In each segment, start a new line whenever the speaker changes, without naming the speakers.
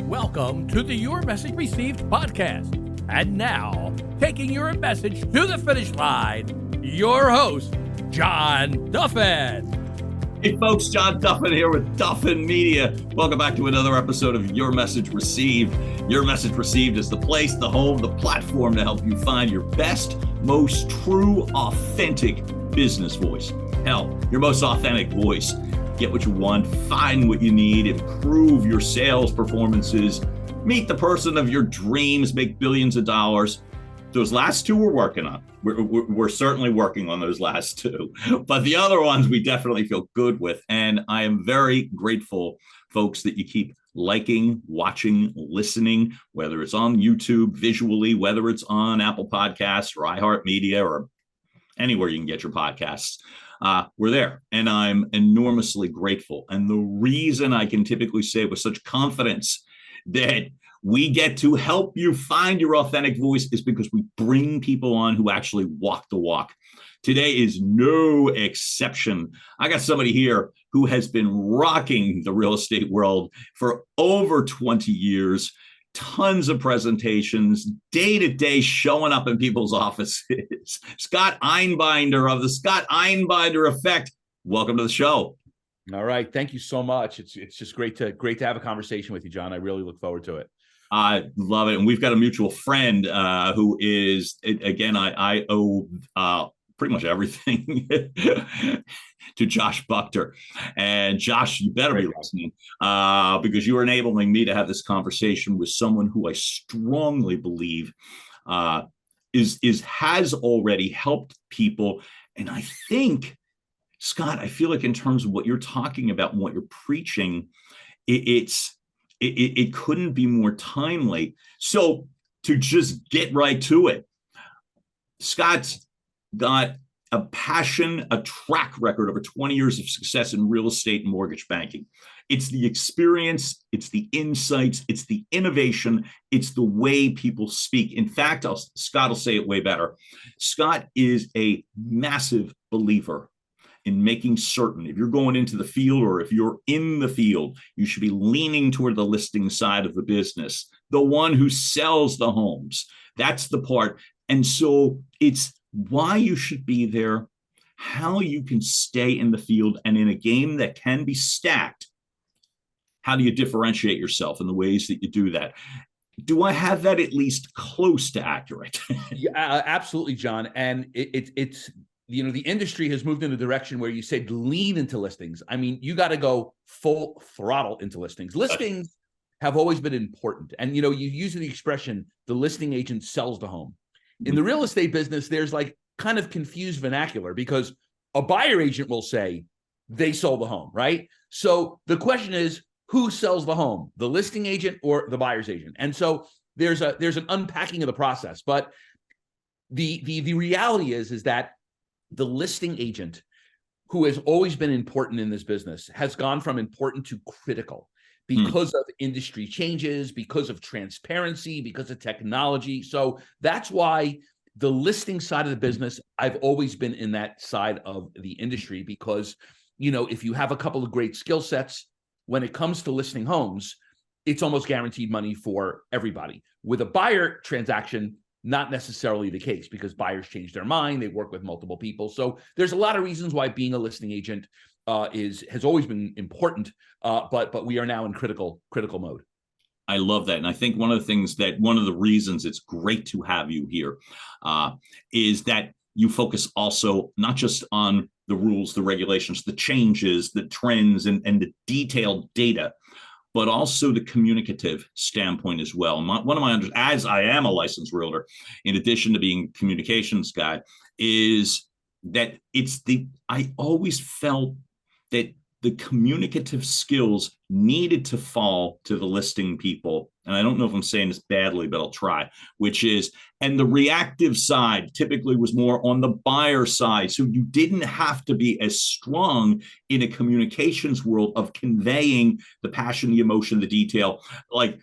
Welcome to the Your Message Received podcast. And now, taking your message to the finish line, your host, John Duffin.
Hey folks, John Duffin here with Duffin Media. Welcome back to another episode of Your Message Received. Your Message Received is the place, the home, the platform to help you find your best, most true, authentic business voice. Hell, your most authentic voice. Get what you want, find what you need, improve your sales performances, meet the person of your dreams, make billions of dollars. Those last two we're working on. We're certainly working on those last two, but the other ones we definitely feel good with. And I am very grateful, folks, that you keep liking, watching, listening, whether it's on YouTube visually, whether it's on Apple Podcasts or iHeartMedia or anywhere you can get your podcasts. We're there, and I'm enormously grateful. And the reason I can typically say with such confidence that we get to help you find your authentic voice is because we bring people on who actually walk the walk. Today is no exception. I got somebody here who has been rocking the real estate world for over 20 years. Tons of presentations, day-to-day showing up in people's offices. Scott Einbinder of the Scott Einbinder Effect. Welcome to the show.
All right. Thank you so much. It's just great to have a conversation with you, John. I really look forward to it.
I love it. And we've got a mutual friend who is, again, I owe pretty much everything to Josh Buchter. And Josh, you better be listening because you are enabling me to have this conversation with someone who I strongly believe has already helped people. And I think, Scott, I feel like in terms of what you're talking about and what you're preaching, it couldn't be more timely. So to just get right to it, Scott's got a passion, a track record over 20 years of success in real estate and mortgage banking. It's the experience, it's the insights, it's the innovation, it's the way people speak. In fact, Scott will say it way better. Scott is a massive believer in making certain if you're going into the field or if you're in the field, you should be leaning toward the listing side of the business, the one who sells the homes. That's the part. And so it's why you should be there, how you can stay in the field, and in a game that can be stacked, how do you differentiate yourself in the ways that you do that? Do I have that at least close to accurate?
Yeah, absolutely, John. And it's the industry has moved in a direction where you said lean into listings. I mean, you got to go full throttle into listings. Listings have always been important. And, you use the expression, the listing agent sells the home. In the real estate business, there's like kind of confused vernacular because a buyer agent will say they sold the home, right? So the question is, who sells the home, the listing agent or the buyer's agent? And so there's an unpacking of the process. But the reality is that the listing agent, who has always been important in this business, has gone from important to critical because of industry changes, because of transparency, because of technology. So that's why the listing side of the business, I've always been in that side of the industry because, if you have a couple of great skill sets, when it comes to listing homes, it's almost guaranteed money for everybody. With a buyer transaction, not necessarily the case because buyers change their mind. They work with multiple people. So there's a lot of reasons why being a listing agent has always been important, but we are now in critical mode.
I love that. And I think one of the reasons it's great to have you here is that you focus also not just on the rules, the regulations, the changes, the trends, and the detailed data, but also the communicative standpoint as well. As I am a licensed realtor, in addition to being a communications guy, is that I always felt that the communicative skills needed to fall to the listing people. And I don't know if I'm saying this badly, but I'll try, and the reactive side typically was more on the buyer side. So you didn't have to be as strong in a communications world of conveying the passion, the emotion, the detail, like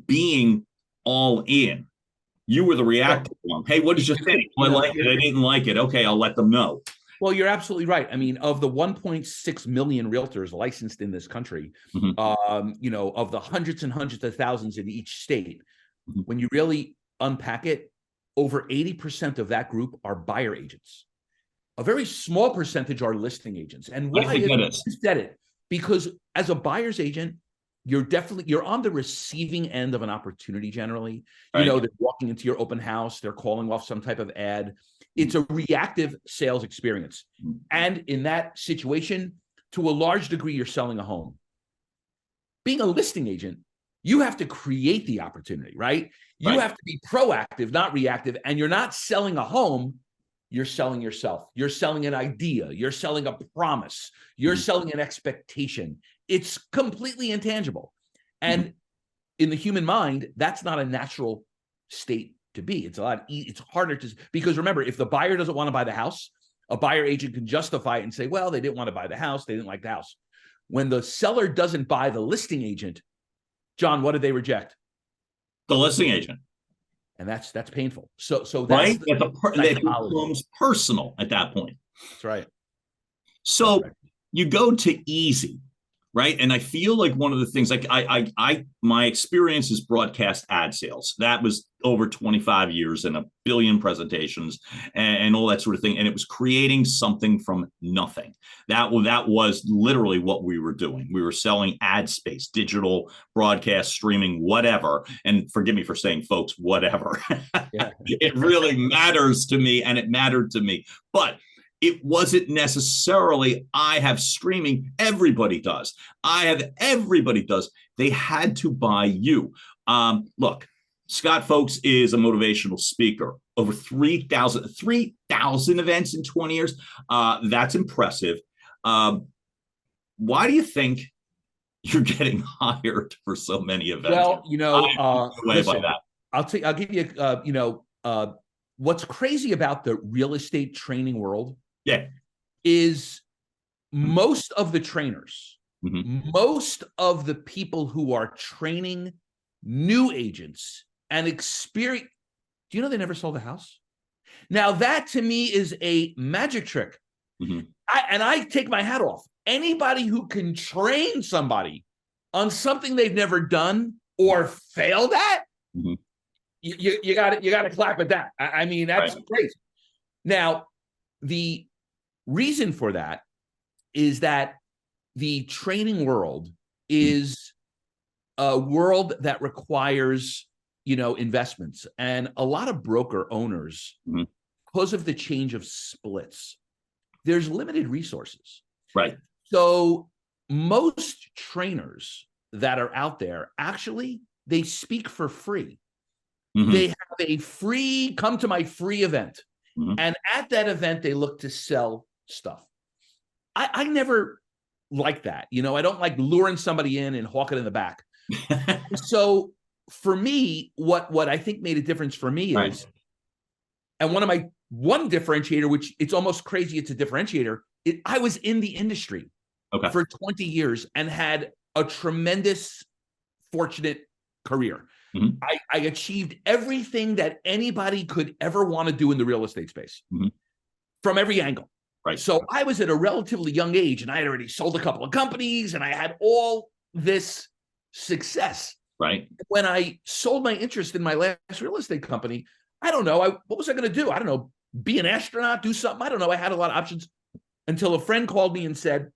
being all in. You were the reactive one. Hey, what did you think? I like it. I didn't like it. Okay, I'll let them know.
Well, you're absolutely right. I mean, of the 1.6 million realtors licensed in this country, of the hundreds and hundreds of thousands in each state, when you really unpack it, over 80% of that group are buyer agents. A very small percentage are listing agents. And why is that? Because as a buyer's agent, you're on the receiving end of an opportunity generally.
Right.
They're walking into your open house, they're calling off some type of ad. It's a reactive sales experience. And in that situation, to a large degree, you're selling a home. Being a listing agent, you have to create the opportunity, right? You have to be proactive, not reactive. And you're not selling a home, you're selling yourself. You're selling an idea. You're selling a promise. You're selling an expectation. It's completely intangible. And in the human mind, that's not a natural state to be. It's harder to, because remember, if the buyer doesn't want to buy the house, a buyer agent can justify it and say, well, they didn't want to buy the house. They didn't like the house. When the seller doesn't buy the listing agent, John, what did they reject?
The listing agent.
And that's painful. So that's
right. It becomes personal at that point.
That's right.
So you go to easy, right? And I feel like one of the things, like my experience is broadcast ad sales. That was over 25 years and a billion presentations and all that sort of thing. And it was creating something from nothing. That was literally what we were doing. We were selling ad space, digital, broadcast, streaming, whatever. And forgive me for saying, folks, whatever. Yeah. It really matters to me, and it mattered to me. But it wasn't necessarily, I have streaming, everybody does. Everybody does. They had to buy you. Look, Scott, folks, is a motivational speaker. Over 3,000 events in 20 years. That's impressive. Why do you think you're getting hired for so many events?
Well, listen, I'll give you, what's crazy about the real estate training world is most of the trainers, most of the people who are training new agents and experience, do you know they never sold a house? Now that to me is a magic trick. I take my hat off. Anybody who can train somebody on something they've never done or failed at, you got to clap at that. I mean, that's crazy. Now, the reason for that is that the training world is a world that requires, investments, and a lot of broker owners, because of the change of splits, there's limited resources. Right. So most trainers that are out there, actually, they speak for free. They have a free, come to my free event. And at that event, they look to sell stuff. I never like that. I don't like luring somebody in and hawk it in the back. So for me, what I think made a difference for me is, and one differentiator, which it's almost crazy, it's a differentiator. I was in the industry for 20 years and had a tremendous, fortunate career. I achieved everything that anybody could ever want to do in the real estate space from every angle. So I was at a relatively young age, and I had already sold a couple of companies, and I had all this success. When I sold my interest in my last real estate company, I don't know. What was I going to do? I don't know. Be an astronaut, do something. I don't know. I had a lot of options until a friend called me and said,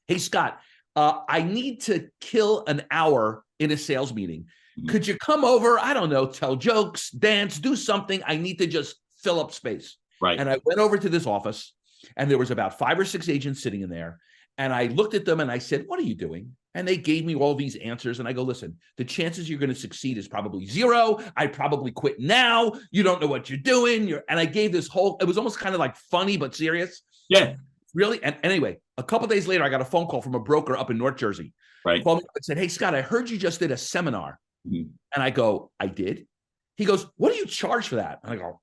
hey, Scott, I need to kill an hour in a sales meeting. Could you come over? I don't know, tell jokes, dance, do something. I need to just fill up space. And I went over to this office, and there was about 5 or 6 agents sitting in there. And I looked at them and I said, what are you doing? And they gave me all these answers. And I go, listen, the chances you're going to succeed is probably 0. I'd probably quit now. You don't know what you're doing. And I gave this whole, it was almost kind of like funny, but serious. Yeah. Really? And anyway, a couple of days later, I got a phone call from a broker up in North Jersey. Called me up and said, hey, Scott, I heard you just did a seminar. And I go, I did? He goes, what do you charge for that? And I go,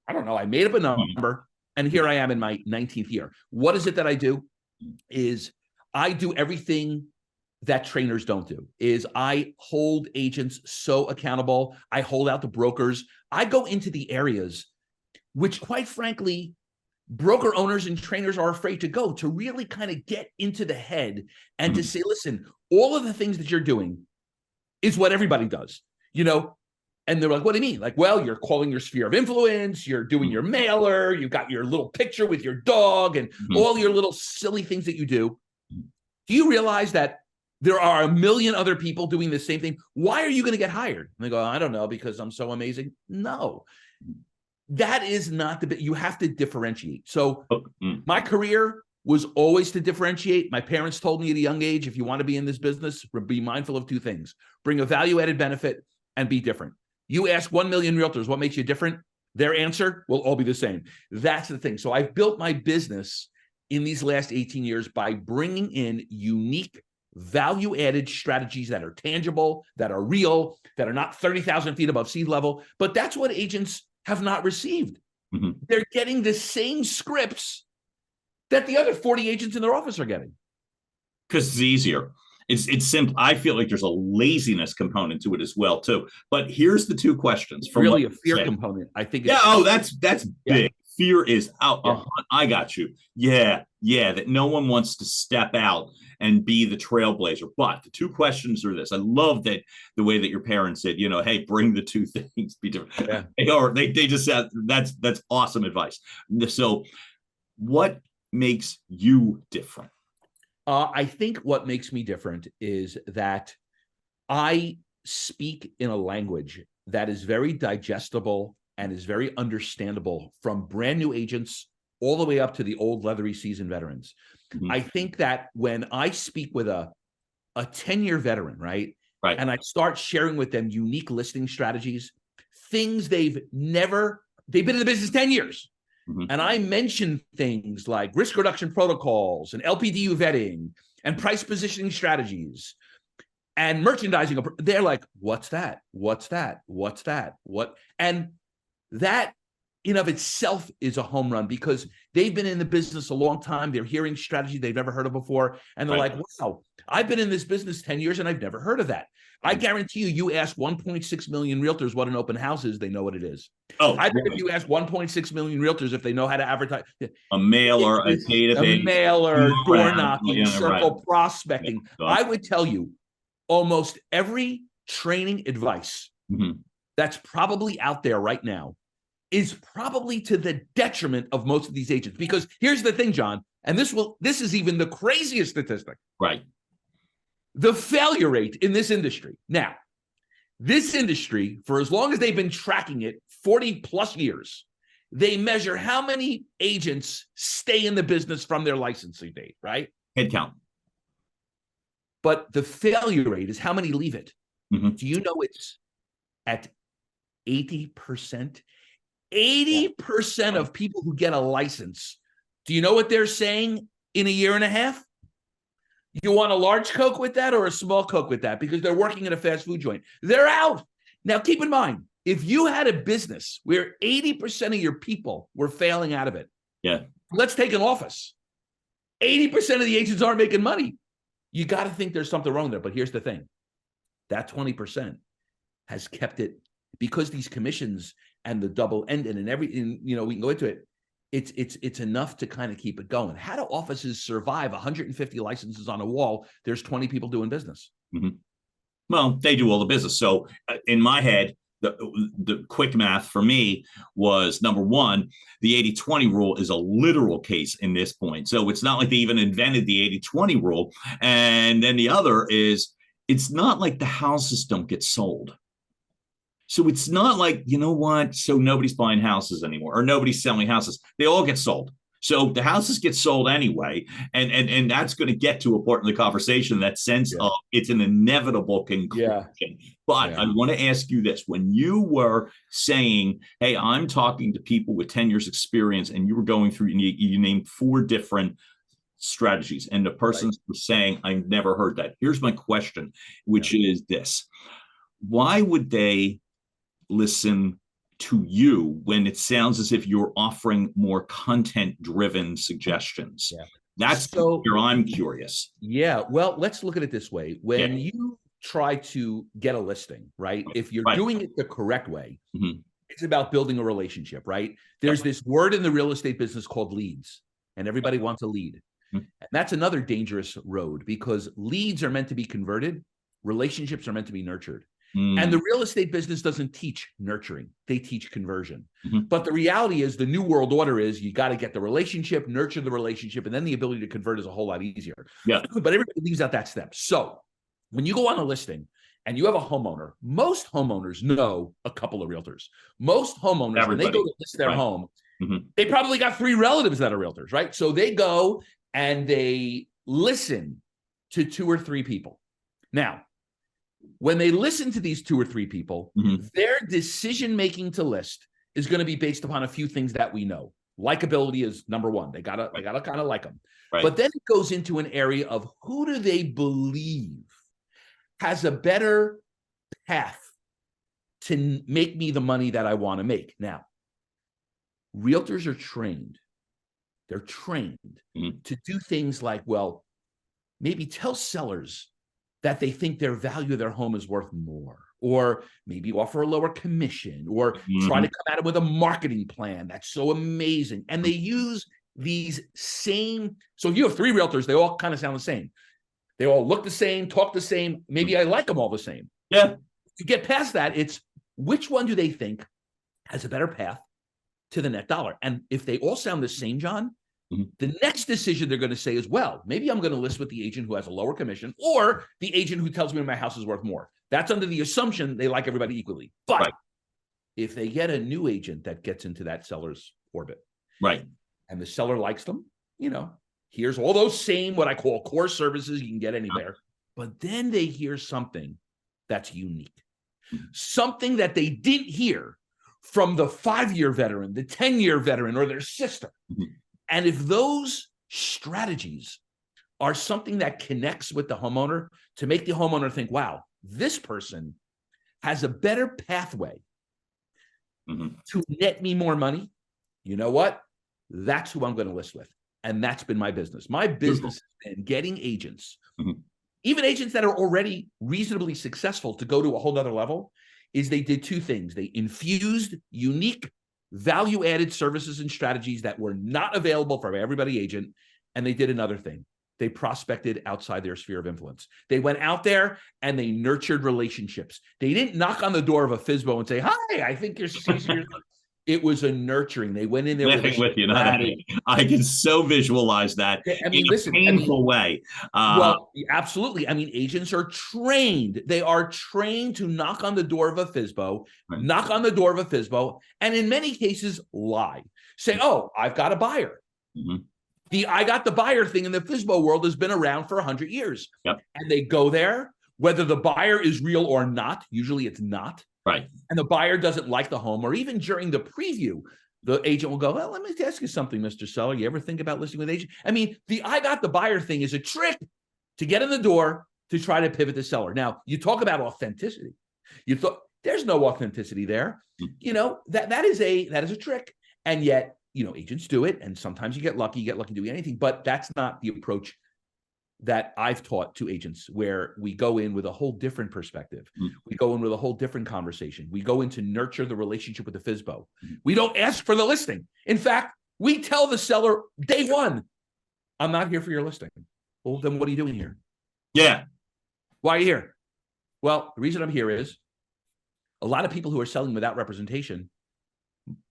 I don't know. I made up a number. And here I am in my 19th year. What is it that I do? Is I do everything that trainers don't do. Is I hold agents so accountable. I hold out the brokers. I go into the areas which, quite frankly, broker owners and trainers are afraid to go, to really kind of get into the head and to say, listen, all of the things that you're doing is what everybody does, and they're like, what do you mean? Like, well, you're calling your sphere of influence, you're doing your mailer, you've got your little picture with your dog and all your little silly things that you do. Do you realize that there are a million other people doing the same thing? Why are you going to get hired? And they go, I don't know, because I'm so amazing. No, that is not the bit. You have to differentiate. So my career was always to differentiate. My parents told me at a young age, if you want to be in this business, be mindful of two things: bring a value-added benefit and be different. You ask 1 million realtors, what makes you different? Their answer will all be the same. That's the thing. So I've built my business in these last 18 years by bringing in unique value-added strategies that are tangible, that are real, that are not 30,000 feet above sea level. But that's what agents have not received. They're getting the same scripts that the other 40 agents in their office are getting.
Because it's easier. It's simple. I feel like there's a laziness component to it as well, too. But here's the two questions.
From really a fear component. I think.
That's big. Fear is out. I got you. Yeah. That no one wants to step out and be the trailblazer. But the two questions are this. I love that the way that your parents said, hey, bring the two things, be different. Yeah. They just said that's awesome advice. So what makes you different?
I think what makes me different is that I speak in a language that is very digestible and is very understandable from brand new agents all the way up to the old leathery seasoned veterans. I think that when I speak with a 10-year veteran, right? And I start sharing with them unique listing strategies, things they've been in the business 10 years. And I mention things like risk reduction protocols and LPDU vetting and price positioning strategies and merchandising. They're like, what's that? What's that? What's that? What? And that in of itself is a home run because they've been in the business a long time. They're hearing strategy they've never heard of before. And they're like, wow, I've been in this business 10 years and I've never heard of that. I guarantee you ask 1.6 million realtors what an open house is, they know what it is. I bet if you ask 1.6 million realtors if they know how to advertise.
A mailer, a database.
A mailer, door knocking, circle prospecting. I would tell you almost every training advice that's probably out there right now is probably to the detriment of most of these agents. Because here's the thing, John, and this is even the craziest statistic.
Right.
The failure rate in this industry. Now, this industry, for as long as they've been tracking it, 40 plus years, they measure how many agents stay in the business from their licensing date, right?
Head count.
But the failure rate is how many leave it. Do you know it's at 80%? 80% of people who get a license, do you know what they're saying in a year and a half? You want a large Coke with that or a small Coke with that? Because they're working at a fast food joint. They're out. Now, keep in mind, if you had a business where 80% of your people were failing out of it, let's take an office. 80% of the agents aren't making money. You got to think there's something wrong there. But here's the thing. That 20% has kept it because these commissions and the double ending and everything, we can go into it. It's enough to kind of keep it going. How do offices survive 150 licenses on a wall? There's 20 people doing business.
Well, they do all the business. So in my head, the quick math for me was, number one, the 80-20 rule is a literal case in this point. So it's not like they even invented the 80-20 rule. And then the other is, it's not like the houses don't get sold. So it's not like, so nobody's buying houses anymore or nobody's selling houses. They all get sold. So the houses get sold anyway. And that's going to get to a part in the conversation, that sense of it's an inevitable conclusion. But I want to ask you this. When you were saying, hey, I'm talking to people with 10 years experience, and you were going through, and you named 4 different strategies, and the person was saying, I've never heard that. Here's my question, which is this. Why would they listen to you when it sounds as if you're offering more content-driven suggestions? That's where I'm curious.
Well, let's look at it this way. When you try to get a listing, right? If you're doing it the correct way, It's about building a relationship, right? There's this word in the real estate business called leads, and everybody wants a lead. And that's another dangerous road because leads are meant to be converted. Relationships are meant to be nurtured. And the real estate business doesn't teach nurturing. They teach conversion. But the reality is the new world order is you got to get the relationship, nurture the relationship, and then the ability to convert is a whole lot easier.
Yeah.
But everybody leaves out that step. So when you go on a listing and you have a homeowner, most homeowners know a couple of realtors. Most homeowners, when they go to list their home, they probably got 3 relatives that are realtors, right? So they go and they listen to 2 or 3 people. Now, when they listen to these 2 or 3 people, their decision-making to list is going to be based upon a few things that we know. Likability is number 1. They gotta kind of like them. Right. But then it goes into an area of who do they believe has a better path to make me the money that I want to make. Now, realtors are trained. They're trained to do things like, well, maybe tell sellers that they think their value of their home is worth more, or maybe offer a lower commission, or try to come at it with a marketing plan that's so amazing. And they use these same, so if you have 3 realtors, they all kind of sound the same. They all look the same, talk the same. Maybe I like them all the same.
Yeah.
You get past that, it's which one do they think has a better path to the net dollar? And if they all sound the same, John, the next decision they're going to say is, well, maybe I'm going to list with the agent who has a lower commission or the agent who tells me my house is worth more. That's under the assumption they like everybody equally. But if they get a new agent that gets into that seller's orbit, and the seller likes them, here's all those same, what I call core services you can get anywhere. But then they hear something that's unique, something that they didn't hear from the 5-year veteran, the 10-year veteran, or their sister. And if those strategies are something that connects with the homeowner to make the homeowner think, wow, this person has a better pathway to net me more money, you know what? That's who I'm going to list with. And that's been my business. My business has been getting agents, even agents that are already reasonably successful to go to a whole nother level, is they did 2 things. They infused unique value-added services and strategies that were not available for everybody agent. And they did another thing. They prospected outside their sphere of influence. They went out there and they nurtured relationships. They didn't knock on the door of a FSBO and say, hi, I think you're serious. It was a nurturing. They went in there
with you. I can so visualize that in a painful way.
Well, absolutely. I mean, agents are trained. They are trained to knock on the door of a FSBO, and in many cases lie. Say, oh, I've got a buyer. The I got the buyer thing in the FSBO world has been around for 100 years. And they go there, whether the buyer is real or not. Usually it's not. And the buyer doesn't like the home, or even during the preview, the agent will go, well, let me ask you something, Mr. Seller. You ever think about listing with agent? I mean, the I got the buyer thing is a trick to get in the door to try to pivot the seller. Now, you talk about authenticity. You thought there's no authenticity there. That is a trick. And yet, agents do it. And sometimes you get lucky doing anything, but that's not the approach that I've taught to agents, where we go in with a whole different perspective. We go in with a whole different conversation. We go in to nurture the relationship with the FSBO. We don't ask for the listing. In fact, we tell the seller day 1, I'm not here for your listing. Well, then what are you doing here?
Yeah.
Why are you here? Well, the reason I'm here is a lot of people who are selling without representation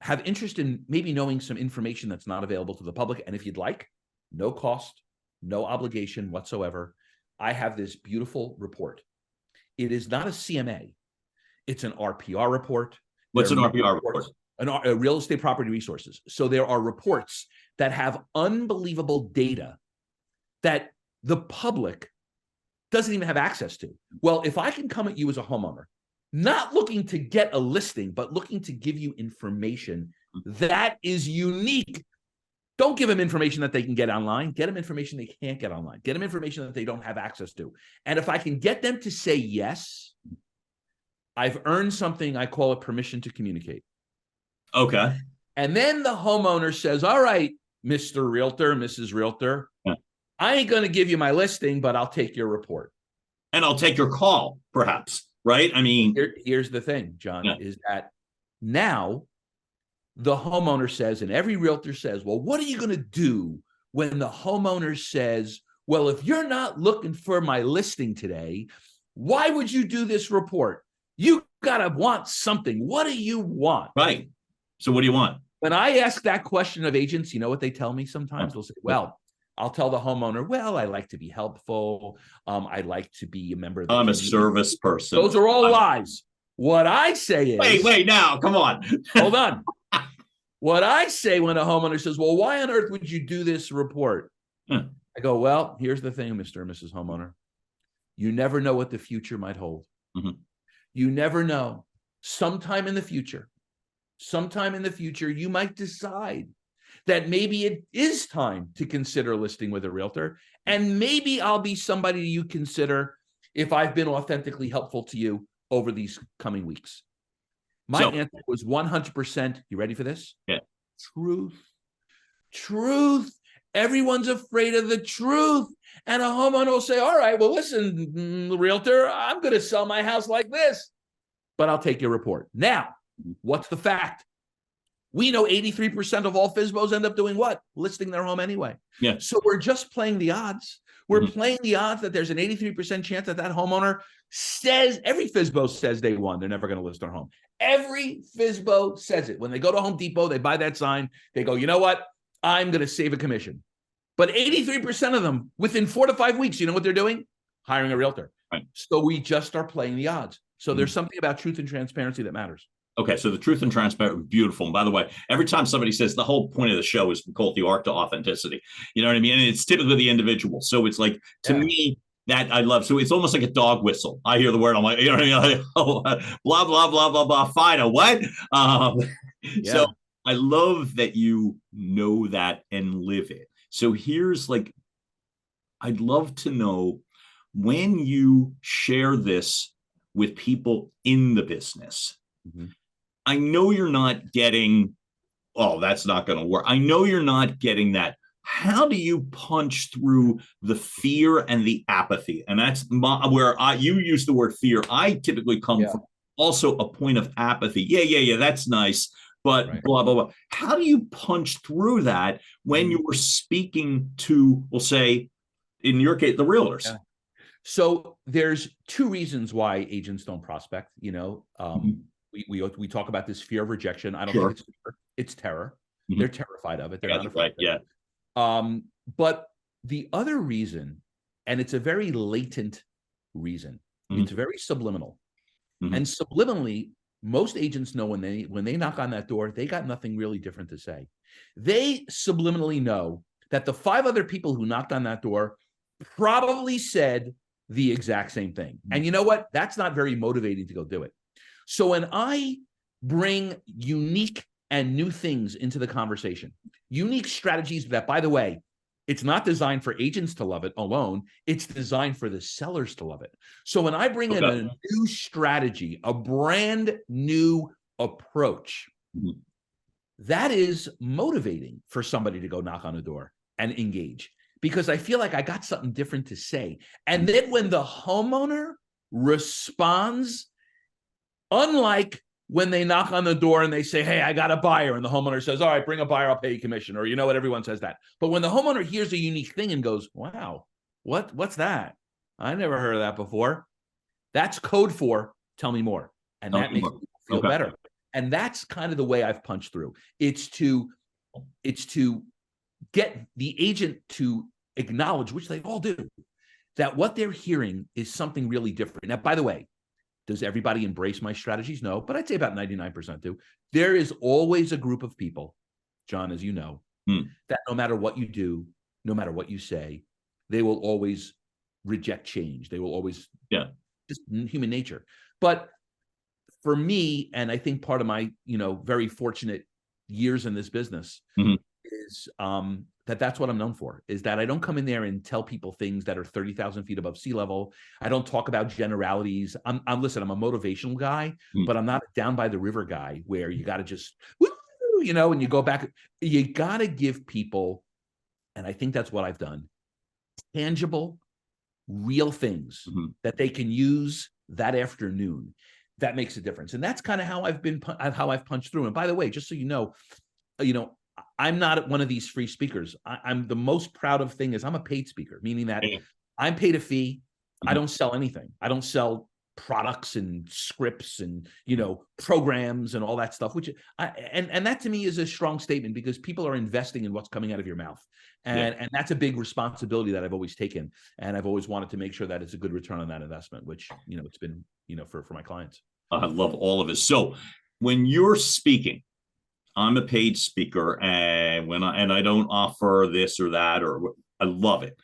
have interest in maybe knowing some information that's not available to the public. And if you'd like, no cost, no obligation whatsoever, I have this beautiful report. It is not a CMA. It's an RPR report.
What's an RPR report?
A real estate property resources. So there are reports that have unbelievable data that the public doesn't even have access to. Well, if I can come at you as a homeowner, not looking to get a listing, but looking to give you information that is unique. Don't give them information that they can get online. Get them information they can't get online. Get them information that they don't have access to. And if I can get them to say yes, I've earned something. I call it permission to communicate.
Okay.
And then the homeowner says, all right, Mr. Realtor, Mrs. Realtor, I ain't going to give you my listing, but I'll take your report.
And I'll take your call, perhaps, right? I mean,
here's the thing, John, is that Now, the homeowner says, and every realtor says, well, what are you going to do when the homeowner says, well, if you're not looking for my listing today, why would you do this report? You got to want something. What do you want?
Right. So what do you want?
When I ask that question of agents, you know what they tell me sometimes? They'll say, well, I'll tell the homeowner, well, I like to be helpful. I like to be a member of the
I'm a
community.
service person.
Those are all lies. What I say is...
Wait, now, come on.
Hold on. What I say when a homeowner says, well, why on earth would you do this report? I go, well, here's the thing, Mr. and Mrs. Homeowner. You never know what the future might hold. You never know. Sometime in the future, you might decide that maybe it is time to consider listing with a realtor. And maybe I'll be somebody you consider if I've been authentically helpful to you over these coming weeks. My answer was 100%. You ready for this?
Yeah.
Truth. Everyone's afraid of the truth. And a homeowner will say, all right, well, listen, realtor, I'm going to sell my house like this, but I'll take your report. Now, what's the fact? We know 83% of all FSBOs end up doing what? Listing their home anyway.
Yeah.
So we're just playing the odds. We're playing the odds that there's an 83% chance that that homeowner says, every FSBO says day one, they're never going to list their home. Every FSBO says it. When they go to Home Depot, they buy that sign. They go, you know what? I'm going to save a commission. But 83% of them, within 4 to 5 weeks, you know what they're doing? Hiring a realtor.
Right.
So we just are playing the odds. So there's something about truth and transparency that matters.
Okay, so the truth and transparency, beautiful. And by the way, every time somebody says, the whole point of the show is we call it the art to authenticity. You know what I mean? And it's typically the individual. So it's like, to me, that I love. So it's almost like a dog whistle. I hear the word, I'm like, you know what I mean? Like, oh, blah, blah, blah, blah, blah, fine, what? So I love that you know that and live it. So here's like, I'd love to know when you share this with people in the business. I know you're not getting, oh, that's not going to work. I know you're not getting that. How do you punch through the fear and the apathy? And that's where you use the word fear. I typically come from also a point of apathy. Yeah, that's nice. But blah, blah, blah. How do you punch through that when you were speaking to, we'll say, in your case, the realtors?
Yeah. So there's 2 reasons why agents don't prospect. You know, we talk about this fear of rejection. I don't think it's fear, it's terror. They're terrified of it. They're not afraid of it. But the other reason, and it's a very latent reason, it's very subliminal. And subliminally, most agents know when they knock on that door, they got nothing really different to say. They subliminally know that the 5 other people who knocked on that door probably said the exact same thing. And you know what? That's not very motivating to go do it. So when I bring unique and new things into the conversation, unique strategies that, by the way, it's not designed for agents to love it alone. It's designed for the sellers to love it. So when I bring in a new strategy, a brand new approach, that is motivating for somebody to go knock on the door and engage, because I feel like I got something different to say. And then when the homeowner responds, unlike when they knock on the door and they say, hey, I got a buyer, and the homeowner says, all right, bring a buyer, I'll pay you commission, or you know what, everyone says that. But when the homeowner hears a unique thing and goes, wow, what's that? I never heard of that before. That's code for tell me more. And that makes people feel better. And that's kind of the way I've punched through. It's to get the agent to acknowledge, which they all do, that what they're hearing is something really different. Now, by the way, does everybody embrace my strategies? No, but I'd say about 99% do. There is always a group of people, John, as you know, that no matter what you do, no matter what you say, they will always reject change. They will always, just human nature. But for me, and I think part of my, very fortunate years in this business is that's what I'm known for, is that I don't come in there and tell people things that are 30,000 feet above sea level. I don't talk about generalities. I'm a motivational guy, but I'm not a down by the river guy where you got to just, and you go back. You got to give people, and I think that's what I've done, tangible, real things that they can use that afternoon. that makes a difference. And that's kind of how I've punched through. And by the way, just so you know, I'm not one of these free speakers. I'm the most proud of thing is I'm a paid speaker, meaning that I'm paid a fee. I don't sell anything. I don't sell products and scripts and, programs and all that stuff, which and that to me is a strong statement because people are investing in what's coming out of your mouth. And that's a big responsibility that I've always taken. And I've always wanted to make sure that it's a good return on that investment, which, it's been, for my clients.
I love all of it. So when you're speaking, I'm a paid speaker and I don't offer this or that, or I love it.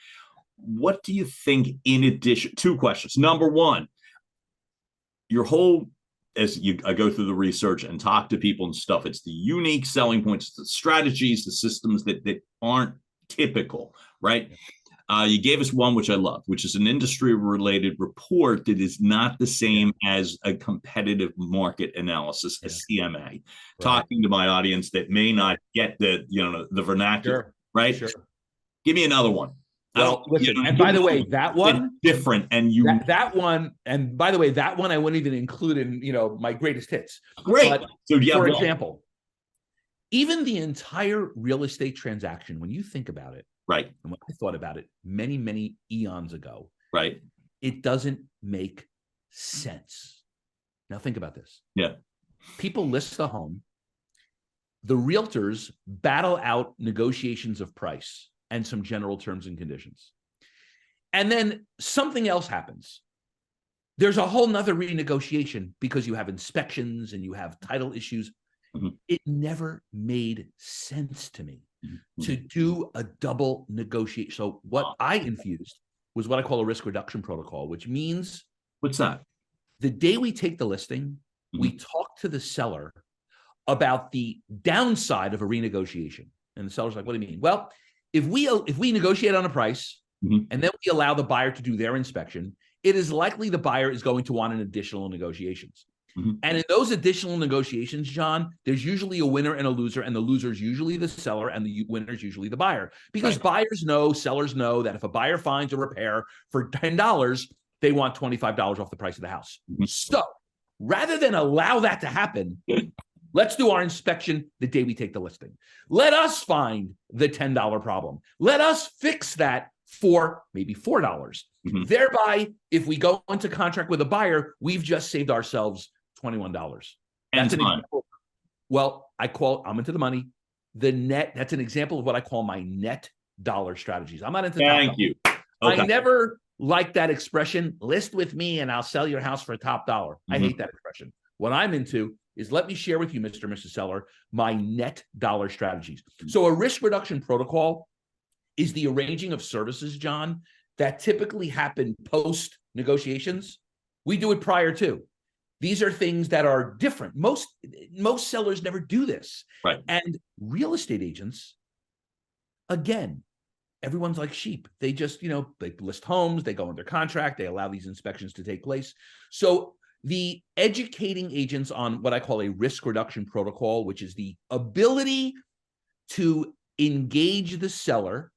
What do you think in addition? Two questions. Number one, your whole, I go through the research and talk to people and stuff, it's the unique selling points, the strategies, the systems that aren't typical, right? You gave us one, which I love, which is an industry-related report that is not the same as a competitive market analysis, a CMA. Right. Talking to my audience that may not get the vernacular, right? Sure. Give me another one.
Well, listen, and by the way, that one
different, and
that one, and by the way, that one I wouldn't even include in my greatest hits.
Great.
But for example, even the entire real estate transaction, when you think about it,
right,
and when I thought about it many, many eons ago,
right,
it doesn't make sense. Now think about this.
Yeah,
people list the home. The realtors battle out negotiations of price and some general terms and conditions. And then something else happens. There's a whole nother renegotiation because you have inspections and you have title issues. Mm-hmm. It never made sense to me to do a double negotiation. So what I infused was what I call a risk reduction protocol, which means—
What's that?
The day we take the listing, we talk to the seller about the downside of a renegotiation. And the seller's like, what do you mean? Well, if we negotiate on a price and then we allow the buyer to do their inspection, it is likely the buyer is going to want an additional negotiations. And in those additional negotiations, John, there's usually a winner and a loser, and the loser is usually the seller and the winner is usually the buyer. Because buyers know, sellers know that if a buyer finds a repair for $10, they want $25 off the price of the house. So rather than allow that to happen, let's do our inspection the day we take the listing. Let us find the $10 problem. Let us fix that for maybe $4. Thereby, if we go into contract with a buyer, we've just saved ourselves $21. That's an example. Well, I'm into the money. That's an example of what I call my net dollar strategies. I'm not into
Thank you.
Okay. I never like that expression, list with me and I'll sell your house for a top dollar. I hate that expression. What I'm into is, let me share with you, Mr. and Mrs. Seller, my net dollar strategies. So a risk reduction protocol is the arranging of services, John, that typically happen post negotiations. We do it prior to. These are things that are different. Most sellers never do this.
Right.
And real estate agents, again, everyone's like sheep. They just, they list homes, they go under contract, they allow these inspections to take place. So the educating agents on what I call a risk reduction protocol, which is the ability to engage the seller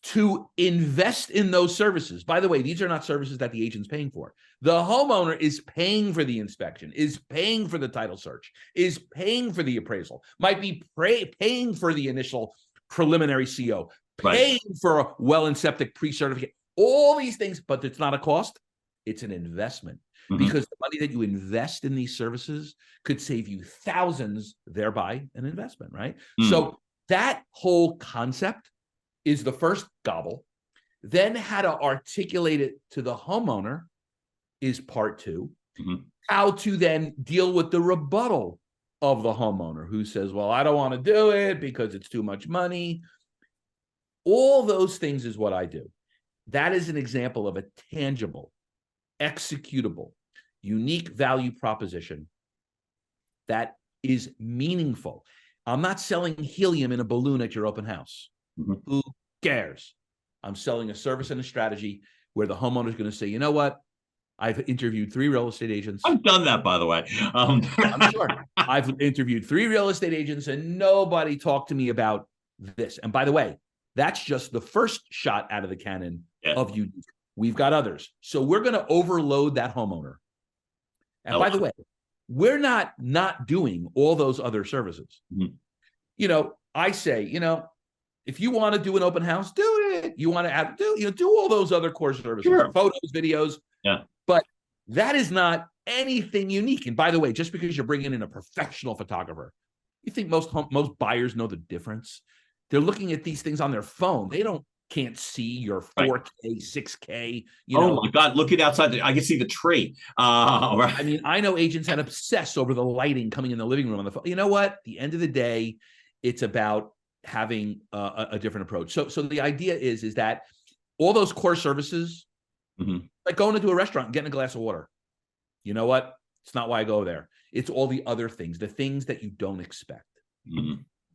to invest in those services. By the way, these are not services that the agent's paying for. The homeowner is paying for the inspection, is paying for the title search, is paying for the appraisal, might be paying for the initial preliminary CO, paying for a well and septic pre-certificate, all these things, but it's not a cost. It's an investment. Because the money that you invest in these services could save you thousands, thereby an investment, right? So that whole concept is the first gobble. Then how to articulate it to the homeowner is part two. How to then deal with the rebuttal of the homeowner who says, well, I don't want to do it because it's too much money. All those things is what I do. That is an example of a tangible, executable, unique value proposition that is meaningful. I'm not selling helium in a balloon at your open house. Who cares? I'm selling a service and a strategy where the homeowner is going to say, you know what? I've interviewed 3 real estate agents.
I've done that, by the way.
I'm sure. I've interviewed 3 real estate agents and nobody talked to me about this. And by the way, that's just the first shot out of the cannon of unique. We've got others. So we're going to overload that homeowner And by the way, we're not doing all those other services.
Mhm.
You know, I say, you know, if you want to do an open house, do it. You want to do all those other core services,
Sure.
photos, videos.
Yeah.
But that is not anything unique. And by the way, just because you're bringing in a professional photographer, you think most buyers know the difference? They're looking at these things on their phone. They can't see your 4K, 6K.
Oh my God! Look at outside. I can see the tree. Right.
I mean, I know agents that obsess over the lighting coming in the living room on the phone. You know what? At the end of the day, it's about having a different approach. So the idea is that all those core services, like going into a restaurant and getting a glass of water. You know what? It's not why I go there. It's all the other things, the things that you don't expect.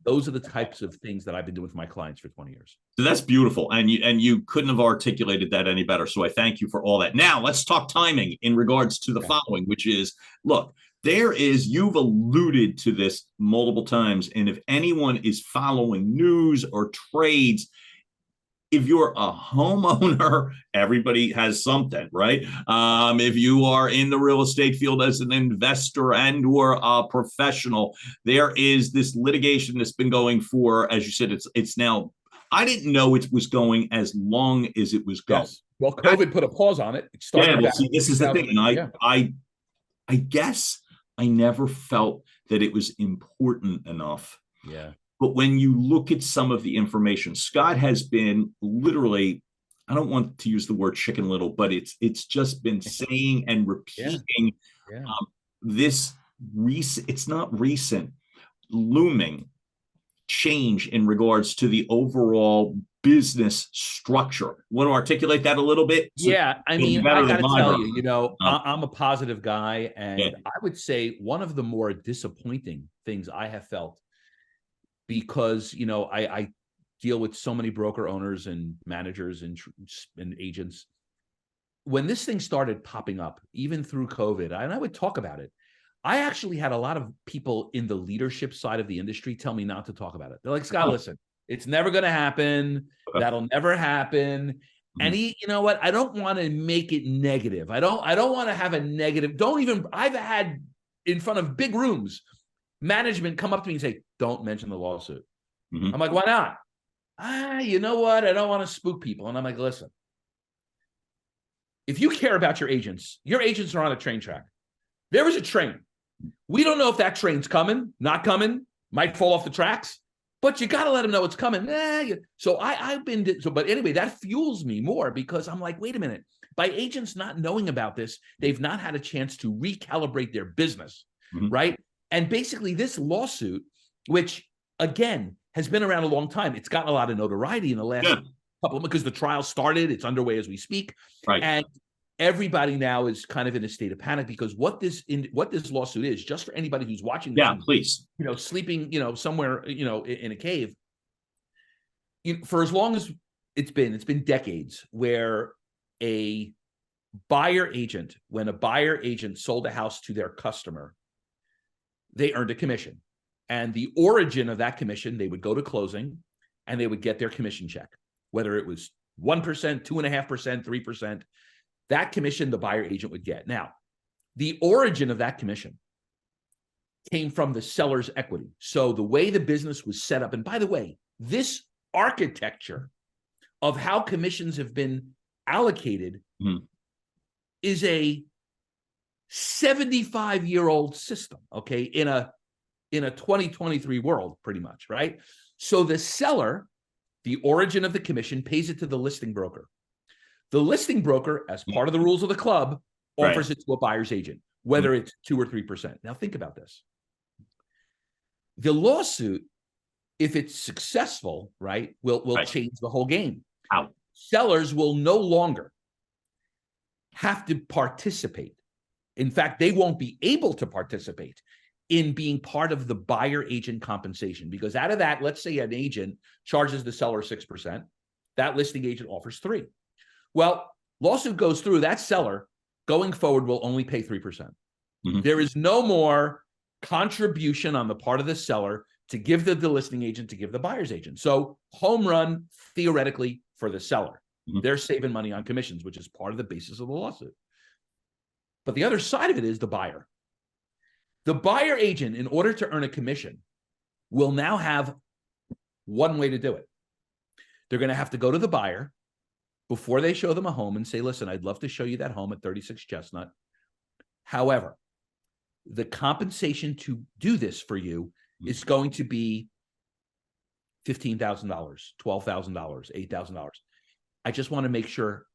Those are the types of things that I've been doing for my clients for 20 years.
So that's beautiful. And you couldn't have articulated that any better. So I thank you for all that. Now let's talk timing in regards to the following, which is, look, you've alluded to this multiple times. And if anyone is following news or trades, if you're a homeowner, everybody has something, right? If you are in the real estate field as an investor and or a professional, there is this litigation that's been going for, as you said, it's now, I didn't know it was going as long as it was going.
Yes. Well, COVID put a pause on it. It started
well, see, this is the thing. And I guess I never felt that it was important enough.
Yeah.
But when you look at some of the information, Scott has been literally, I don't want to use the word Chicken Little, but it's just been saying and repeating this recent, it's not recent, looming change in regards to the overall business structure. Want to articulate that a little bit?
Yeah, I mean, I got to tell you, I'm a positive guy, and I would say one of the more disappointing things I have felt, because, I deal with so many broker owners and managers and agents. When this thing started popping up, even through COVID, and I would talk about it, I actually had a lot of people in the leadership side of the industry tell me not to talk about it. They're like, Scott, listen, it's never going to happen. That'll never happen. And you know what? I don't want to make it negative. I don't want to have a negative. I've had in front of big rooms, management come up to me and say, don't mention the lawsuit. I'm like, why not? You know what? I don't want to spook people. And I'm like, listen, if you care about your agents are on a train track. There is a train. We don't know if that train's coming, not coming, might fall off the tracks, but you got to let them know it's coming. So but anyway, that fuels me more, because I'm like, wait a minute, by agents not knowing about this, they've not had a chance to recalibrate their business, right? And basically this lawsuit, which again has been around a long time, it's gotten a lot of notoriety in the last couple of, because the trial started, it's underway as we speak. Right. And everybody now is kind of in a state of panic, because what this lawsuit is, just for anybody who's watching this,
please,
sleeping, somewhere, in a cave, for as long as it's been decades, where a buyer agent, when a buyer agent sold a house to their customer, they earned a commission. And the origin of that commission, they would go to closing and they would get their commission check, whether it was 1%, 2.5%, 3%. That commission the buyer agent would get. Now, the origin of that commission came from the seller's equity. So the way the business was set up, and by the way, this architecture of how commissions have been allocated is a 75-year-old system, okay, in a 2023 world, pretty much, right? So the seller, the origin of the commission, pays it to the listing broker. The listing broker, as part of the rules of the club, offers it to a buyer's agent, whether it's 2 or 3%. Now think about this. The lawsuit, if it's successful, right, will change the whole game. Sellers will no longer have to participate. In fact, they won't be able to participate in being part of the buyer agent compensation, because out of that, let's say an agent charges the seller 6%, that listing agent offers 3%. Well, lawsuit goes through, that seller going forward will only pay 3%. There is no more contribution on the part of the seller to give the listing agent to give the buyer's agent. So home run, theoretically, for the seller. They're saving money on commissions, which is part of the basis of the lawsuit. But the other side of it is the buyer. The buyer agent, in order to earn a commission, will now have one way to do it. They're going to have to go to the buyer before they show them a home and say, listen, I'd love to show you that home at 36 Chestnut. However, the compensation to do this for you is going to be $15,000, $12,000, $8,000. I just want to make sure.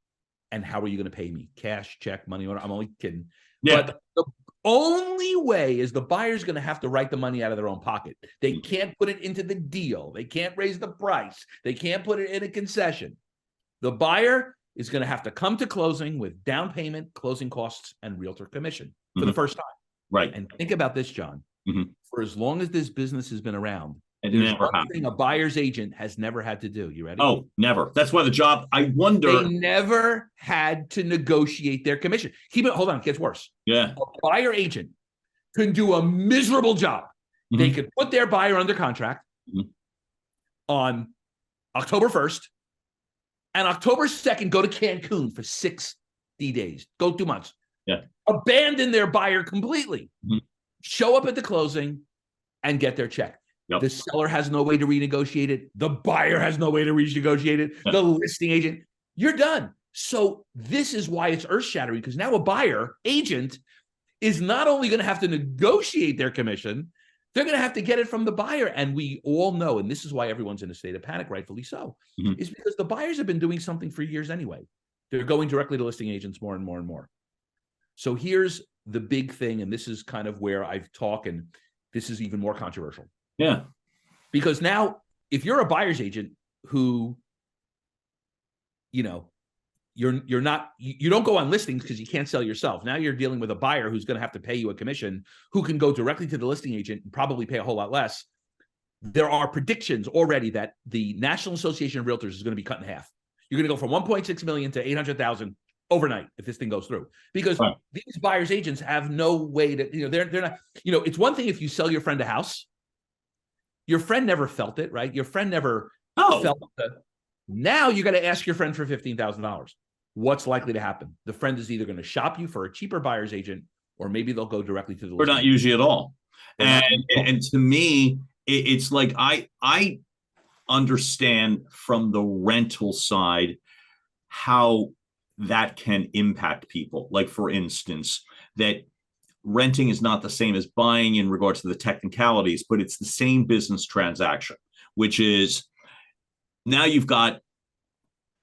And how are you going to pay me? Cash, check, money order? I'm only kidding.
Yeah.
But the only way is the buyer's going to have to write the money out of their own pocket. They can't put it into the deal. They can't raise the price. They can't put it in a concession. The buyer is going to have to come to closing with down payment, closing costs, and realtor commission for the first time.
Right.
And think about this, John. For as long as this business has been around,
it
there's
never
one
happened.
thing a buyer's agent has never had to do. You ready?
Oh, never. That's why the job, I wonder.
They never had to negotiate their commission. Hold on, it gets worse.
Yeah.
A buyer agent can do a miserable job. They could put their buyer under contract on October 1st, and October 2nd go to Cancun for 60 days. Go 2 months.
Yeah.
Abandon their buyer completely. Show up at the closing and get their check. The seller has no way to renegotiate it. The buyer has no way to renegotiate it. The listing agent, you're done. So this is why it's earth-shattering, because now a buyer agent is not only going to have to negotiate their commission, they're going to have to get it from the buyer. And we all know, and this is why everyone's in a state of panic, rightfully so, is because the buyers have been doing something for years anyway. They're going directly to listing agents more and more and more. So here's the big thing, and this is kind of where I've talked, and this is even more controversial.
Yeah.
Because now, if you're a buyer's agent who, you don't go on listings because you can't sell yourself. Now you're dealing with a buyer who's going to have to pay you a commission, who can go directly to the listing agent and probably pay a whole lot less. There are predictions already that the National Association of Realtors is going to be cut in half. You're going to go from 1.6 million to 800,000 overnight if this thing goes through, because these buyer's agents have no way to, they're not, it's one thing if you sell your friend a house. Your friend never felt it, right? Your friend never felt it. Now you got to ask your friend for $15,000. What's likely to happen? The friend is either going to shop you for a cheaper buyer's agent, or maybe they'll go directly to the listing.
Or not usually at all. And to me, it's like I understand from the rental side how that can impact people. Like, for instance, that renting is not the same as buying in regards to the technicalities, but it's the same business transaction, which is now you've got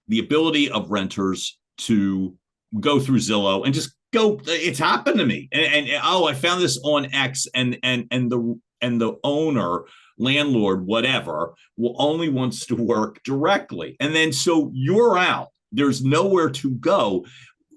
the ability of renters to go through Zillow and just go, it's happened to me. And I found this on X, and the owner, landlord, whatever, only wants to work directly. And then so you're out. There's nowhere to go.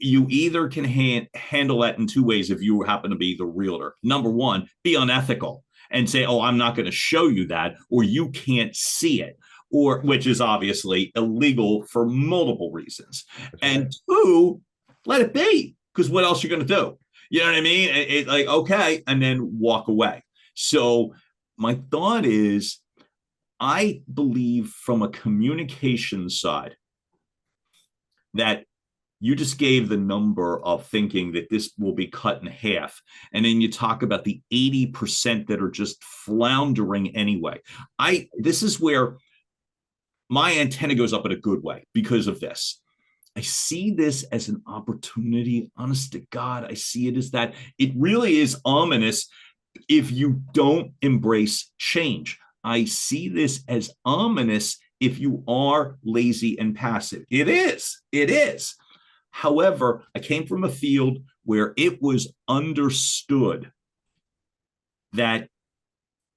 You either can handle that in two ways if you happen to be the realtor. Number one, be unethical and say, oh, I'm not going to show you that, or you can't see it, or which is obviously illegal for multiple reasons. And two, let it be, because what else are you going to do? You know what I mean? It's like, okay, and then walk away. So my thought is, I believe from a communication side that you just gave the number of thinking that this will be cut in half. And then you talk about the 80% that are just floundering anyway. This is where my antenna goes up in a good way because of this. I see this as an opportunity. Honest to God, I see it as that. It really is ominous if you don't embrace change. I see this as ominous if you are lazy and passive. It is. However, I came from a field where it was understood that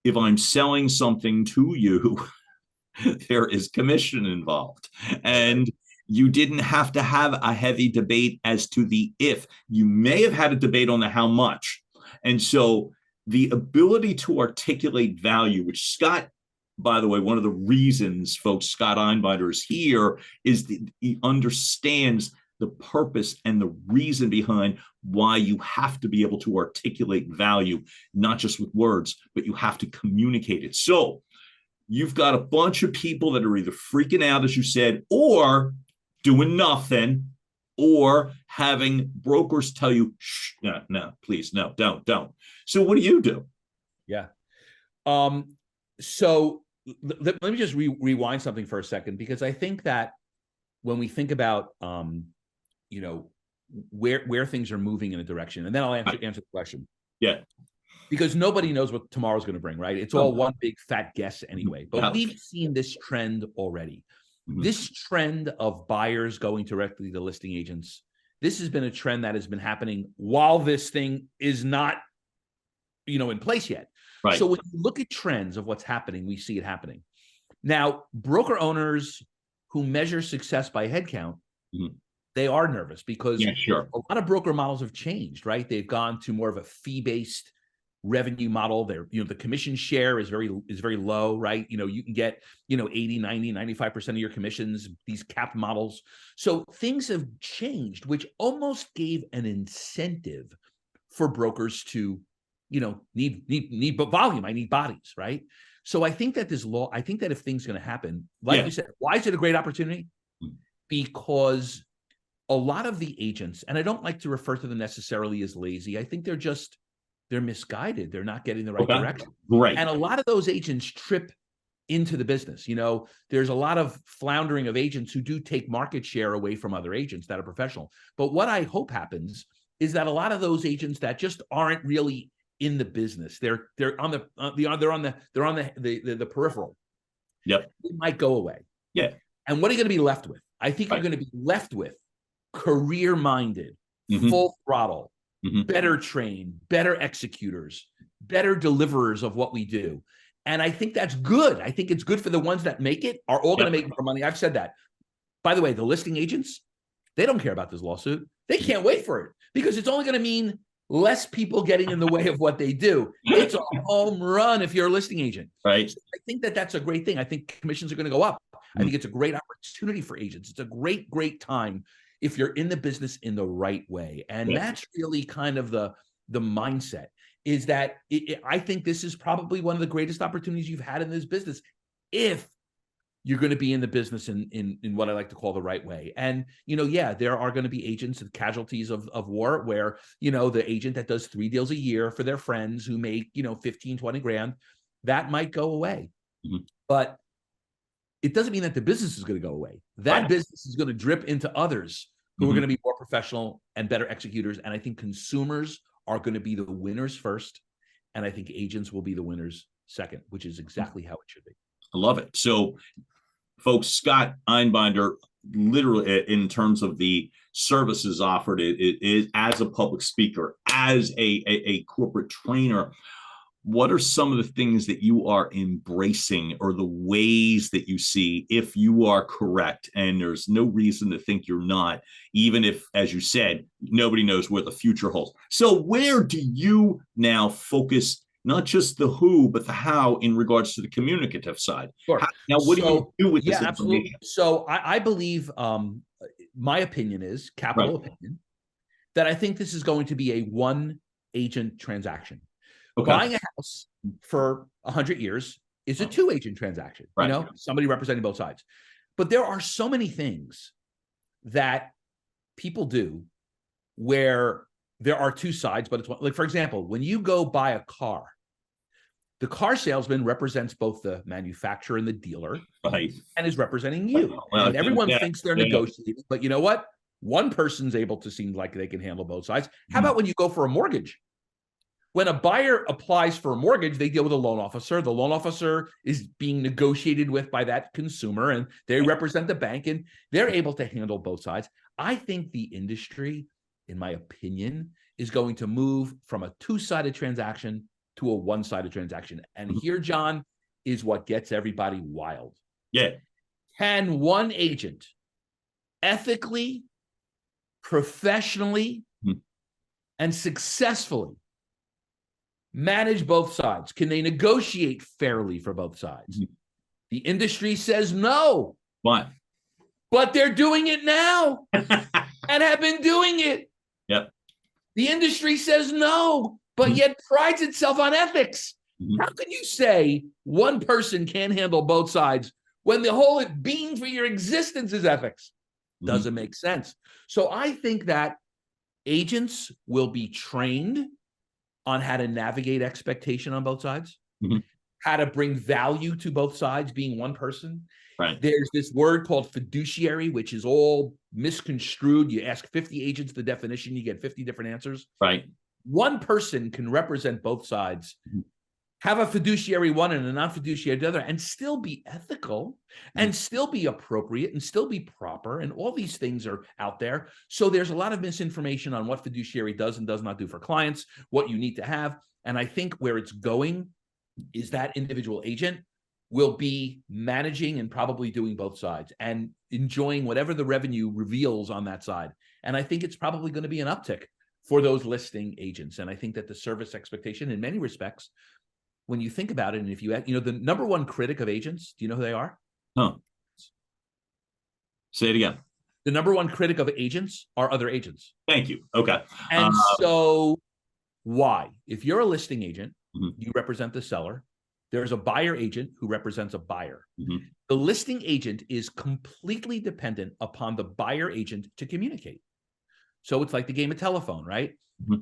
if I'm selling something to you, there is commission involved. And you didn't have to have a heavy debate as to the if. You may have had a debate on the how much. And so the ability to articulate value, which Scott, by the way, one of the reasons, folks, Scott Einbinder is here, is that he understands the purpose and the reason behind why you have to be able to articulate value, not just with words, but you have to communicate it. So you've got a bunch of people that are either freaking out, as you said, or doing nothing, or having brokers tell you, shh, no, please, no, don't. So what do you do?
Yeah. So let me just rewind something for a second, because I think that when we think about, where things are moving in a direction, and then I'll answer the question.
Yeah.
Because nobody knows what tomorrow's going to bring, right? It's all one big fat guess anyway. But we've seen this trend already. This trend of buyers going directly to listing agents, this has been a trend that has been happening while this thing is not, in place yet.
Right.
So when you look at trends of what's happening, we see it happening. Now, broker owners who measure success by headcount, they are nervous because a lot of broker models have changed, right? They've gone to more of a fee-based revenue model. There, the commission share is very low, right? You can get, 80, 90, 95% of your commissions, these capped models. So things have changed, which almost gave an incentive for brokers to, need volume. I need bodies, right? So I think that if things are going to happen, like you said, why is it a great opportunity? Because a lot of the agents, and I don't like to refer to them necessarily as lazy. I think they're misguided. They're not getting the right direction.
Right.
And a lot of those agents trip into the business. There's a lot of floundering of agents who do take market share away from other agents that are professional. But what I hope happens is that a lot of those agents that just aren't really in the business, they're on the peripheral.
Yep.
It might go away.
Yeah.
And what are you going to be left with? I think you're going to be left with career-minded, full throttle, better trained, better executors, better deliverers of what we do. And I think that's good. I think it's good for the ones that make it, are all going to make more money. I've said that. By the way, the listing agents, they don't care about this lawsuit. They can't wait for it because it's only going to mean less people getting in the way of what they do. It's a home run if you're a listing agent.
Right.
So I think that that's a great thing. I think commissions are going to go up. I think it's a great opportunity for agents. It's a great, great time if you're in the business in the right way. And that's really kind of the mindset, is that I think this is probably one of the greatest opportunities you've had in this business if you're going to be in the business in what I like to call the right way. And, there are going to be agents and casualties of war where, the agent that does 3 deals a year for their friends who make, 15, 20 grand, that might go away. But it doesn't mean that the business is going to go away. That business is going to drip into others who are going to be more professional and better executors. And I think consumers are going to be the winners first. And I think agents will be the winners second, which is exactly how it should be.
I love it. So, folks, Scott Einbinder, literally in terms of the services offered, it is as a public speaker, as a corporate trainer. What are some of the things that you are embracing, or the ways that you see if you are correct? And there's no reason to think you're not, even if, as you said, nobody knows where the future holds. So where do you now focus, not just the who, but the how in regards to the communicative side?
Sure.
Now, what do you do with this information?
Absolutely. So I believe, my opinion is, capital opinion, that I think this is going to be a one agent transaction. Okay. Buying a house for 100 years is a 2-agent transaction, somebody representing both sides. But there are so many things that people do where there are 2 sides, but it's one. Like, for example, when you go buy a car, the car salesman represents both the manufacturer and the dealer, and is representing you. And everyone thinks they're negotiating, but you know what? One person's able to seem like they can handle both sides. How about when you go for a mortgage? When a buyer applies for a mortgage, they deal with a loan officer. The loan officer is being negotiated with by that consumer, and they represent the bank, and they're able to handle both sides. I think the industry, in my opinion, is going to move from a 2-sided transaction to a 1-sided transaction. And here, John, is what gets everybody wild.
Yeah.
Can one agent ethically, professionally, and successfully manage both sides? Can they negotiate fairly for both sides? The industry says no.
Why?
But they're doing it now and have been doing it.
Yep.
The industry says no, but yet prides itself on ethics. How can you say one person can't handle both sides when the whole being for your existence is ethics? Doesn't make sense. So I think that agents will be trained on how to navigate expectation on both sides, how to bring value to both sides, being one person.
Right.
There's this word called fiduciary, which is all misconstrued. You ask 50 agents the definition, you get 50 different answers.
Right.
One person can represent both sides, have a fiduciary one and a non-fiduciary the other, and still be ethical and still be appropriate and still be proper. And all these things are out there. So there's a lot of misinformation on what fiduciary does and does not do for clients, what you need to have. And I think where it's going is that individual agent will be managing and probably doing both sides and enjoying whatever the revenue reveals on that side. And I think it's probably going to be an uptick for those listing agents. And I think that the service expectation in many respects, when you think about it, and if you, the number one critic of agents, do you know who they are?
Huh. Say it again.
The number one critic of agents are other agents.
Thank you. Okay.
And so why? If you're a listing agent, you represent the seller. There's a buyer agent who represents a buyer. The listing agent is completely dependent upon the buyer agent to communicate. So it's like the game of telephone, right? The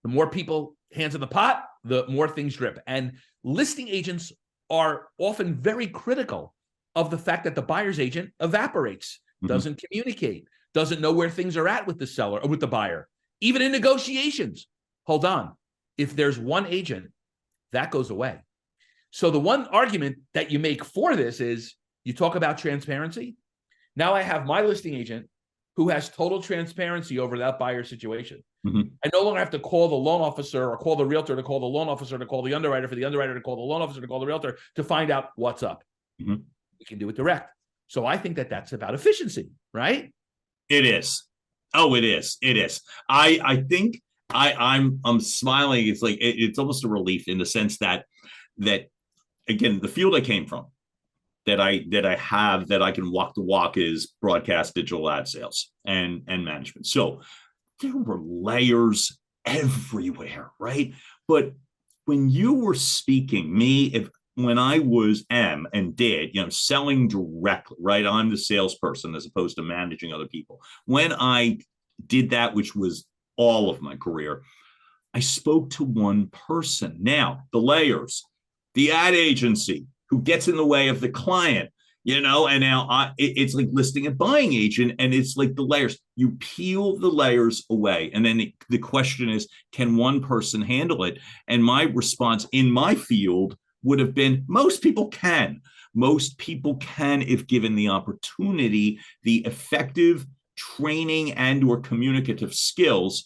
more people hands in the pot, the more things drip. And listing agents are often very critical of the fact that the buyer's agent evaporates, doesn't communicate, doesn't know where things are at with the seller or with the buyer, even in negotiations. Hold on. If there's one agent, that goes away. So the one argument that you make for this is you talk about transparency. Now I have my listing agent who has total transparency over that buyer situation. I no longer have to call the loan officer or call the realtor to call the loan officer to call the underwriter for the underwriter to call the loan officer to call the realtor to find out what's up. We can do it direct. So I think that that's about efficiency, right?
It is. Oh, it is. It is. I think I'm smiling. It's like it's almost a relief in the sense that again, the field I came from, that I can walk the walk is broadcast digital ad sales and management. So there were layers everywhere, right? But when you were speaking, when I was selling directly, right? I'm the salesperson as opposed to managing other people. When I did that, which was all of my career, I spoke to one person. Now, the layers, the ad agency who gets in the way of the client, and now it's like listing and buying agent, and it's like the layers. You peel the layers away, and then the question is, can one person handle it? And my response in my field would have been, most people can. Most people can if given the opportunity, the effective training and or communicative skills.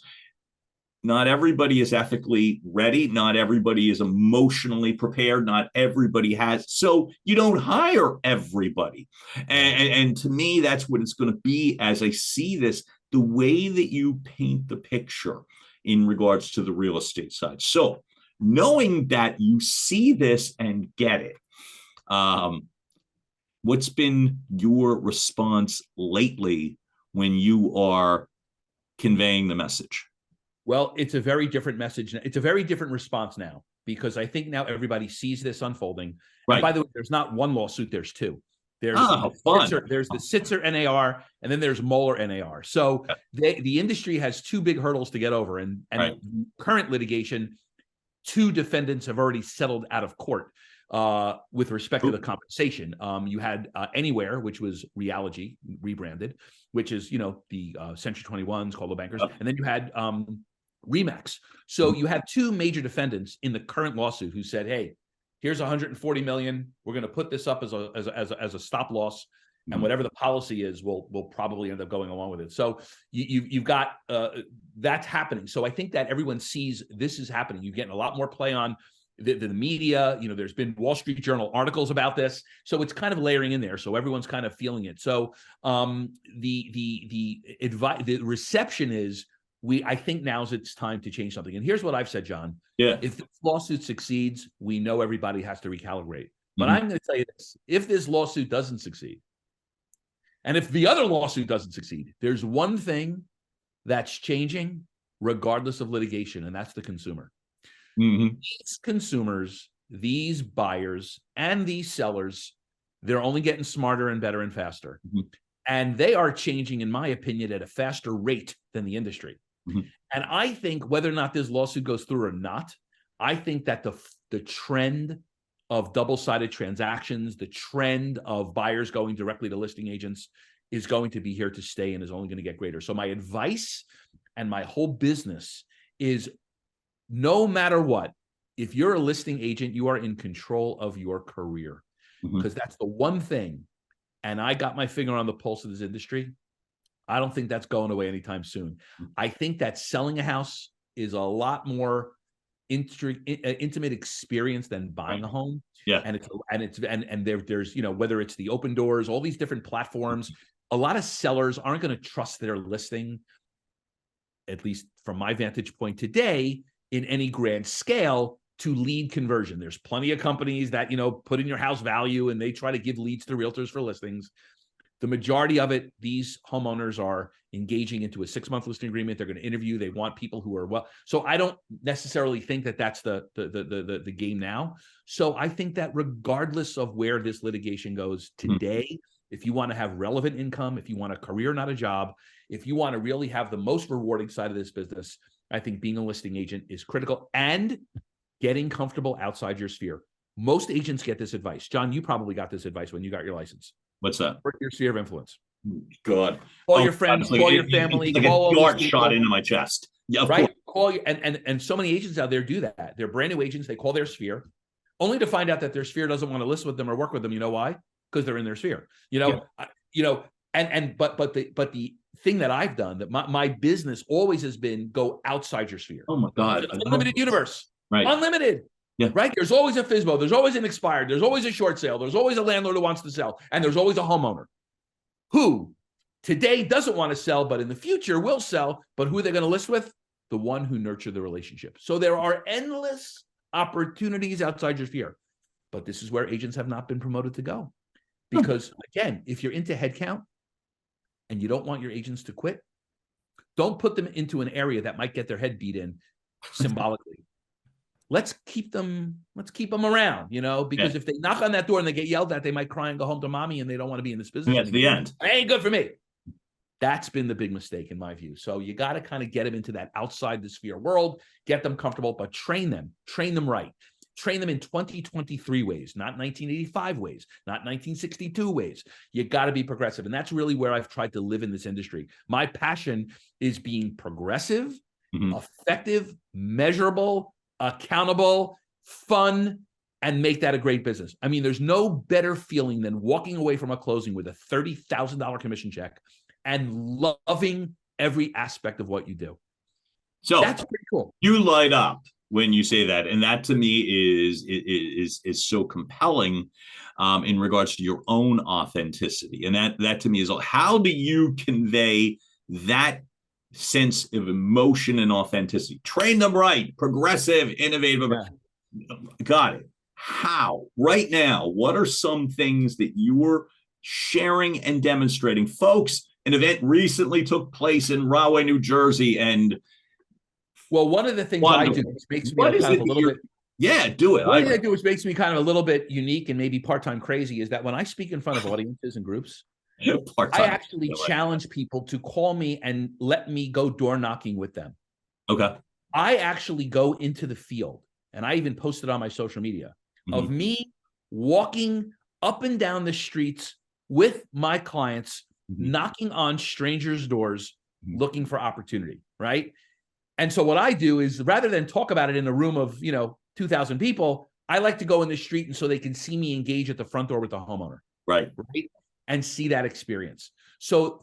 Not everybody is ethically ready. Not everybody is emotionally prepared. Not everybody has. So you don't hire everybody. And to me, that's what it's going to be as I see this, the way that you paint the picture in regards to the real estate side. So knowing that you see this and get it, what's been your response lately when you are conveying the message?
Well, it's a very different message. It's a very different response now, because I think now everybody sees this unfolding. Right. And by the way, there's not one lawsuit, there's two. There's the Sitzer NAR, and then there's Moeller NAR. So the industry has two big hurdles to get over. And current litigation, two defendants have already settled out of court with respect to the compensation. You had Anywhere, which was Realogy, rebranded, which is, the Century 21s, Coldwell Bankers. And then you had Remax. So you have two major defendants in the current lawsuit who said, hey, here's $140 million. We're going to put this up as a stop loss, and whatever the policy is, we'll probably end up going along with it. So you've got that's happening. So I think that everyone sees this is happening. You're getting a lot more play on the media. There's been Wall Street Journal articles about this. So it's kind of layering in there. So everyone's kind of feeling it. So the reception is, I think now's it's time to change something. And here's what I've said, John.
Yeah.
If this lawsuit succeeds, we know everybody has to recalibrate. But I'm going to tell you this. If this lawsuit doesn't succeed, and if the other lawsuit doesn't succeed, there's one thing that's changing regardless of litigation, and that's the consumer. These consumers, these buyers, and these sellers, they're only getting smarter and better and faster. And they are changing, in my opinion, at a faster rate than the industry.
Mm-hmm.
And I think whether or not this lawsuit goes through or not, I think that the trend of double-sided transactions, the trend of buyers going directly to listing agents is going to be here to stay and is only going to get greater. So my advice and my whole business is, no matter what, if you're a listing agent, you are in control of your career, because that's the one thing. And I got my finger on the pulse of this industry. I don't think that's going away anytime soon. I think that selling a house is a lot more intimate experience than buying a home.
Yeah.
And there's, you know, whether it's the open doors, all these different platforms, a lot of sellers aren't going to trust their listing, at least from my vantage point today, in any grand scale, to lead conversion. There's plenty of companies that, you know, put in your house value and they try to give leads to realtors for listings. The majority of it, these homeowners are engaging into a 6-month listing agreement. They're going to interview. They want people who are well. So I don't necessarily think that that's the game now. So I think that regardless of where this litigation goes today, if you want to have relevant income, if you want a career, not a job, if you want to really have the most rewarding side of this business, I think being a listing agent is critical, and getting comfortable outside your sphere. Most agents get this advice. John, you probably got this advice when you got your license.
What's that?
Your sphere of influence.
God.
Call your friends, call your family,
like
call
a dart shot into my chest. Yeah,
right. Call you, and so many agents out there do that. They're brand new agents. They call their sphere, only to find out that their sphere doesn't want to list with them or work with them. You know why? Because they're in their sphere. But the thing that I've done, that my business always has been, go outside your sphere.
Oh my God.
Unlimited universe.
Right.
Unlimited.
Yeah.
Right. There's always a FSBO. There's always an expired. There's always a short sale. There's always a landlord who wants to sell. And there's always a homeowner who today doesn't want to sell, but in the future will sell. But who are they going to list with? The one who nurtured the relationship. So there are endless opportunities outside your sphere. But this is where agents have not been promoted to go. Because again, if you're into headcount and you don't want your agents to quit, don't put them into an area that might get their head beat in symbolically. Let's keep them around, because if they knock on that door and they get yelled at, they might cry and go home to mommy, and they don't want to be in this business.
That's the end.
It ain't good for me. That's been the big mistake in my view. So you got to kind of get them into that outside the sphere world, get them comfortable, but train them right. Train them in 2023 ways, not 1985 ways, not 1962 ways. You got to be progressive. And that's really where I've tried to live in this industry. My passion is being progressive, effective, measurable, accountable, fun, and make that a great business. I mean, there's no better feeling than walking away from a closing with a $30,000 commission check and loving every aspect of what you do.
So
that's pretty cool.
You light up when you say that, and that to me is so compelling in regards to your own authenticity. And that to me is, how do you convey that sense of emotion and authenticity? Train them right, progressive, innovative. Yeah. Got it. How? Right now, what are some things that you're sharing and demonstrating? Folks, an event recently took place in Rahway, New Jersey, and
well, one of the things I do, which makes me kind of a little bit.
Yeah, do it.
One thing I do, which makes me kind of a little bit unique and maybe part-time crazy, is that when I speak in front of audiences and groups, I actually challenge people to call me and let me go door knocking with them.
Okay.
I actually go into the field, and I even posted on my social media of me walking up and down the streets with my clients, knocking on strangers' doors, looking for opportunity, right? And so what I do is, rather than talk about it in a room of, 2,000 people, I like to go in the street, and so they can see me engage at the front door with the homeowner.
Right.
And see that experience. So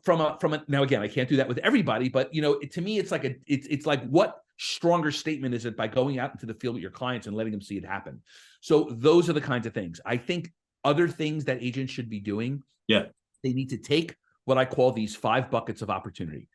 now again, I can't do that with everybody, but to me, it's like it's like, what stronger statement is it by going out into the field with your clients and letting them see it happen? So those are the kinds of things. I think other things that agents should be doing.
Yeah.
They need to take what I call these 5 buckets of opportunity: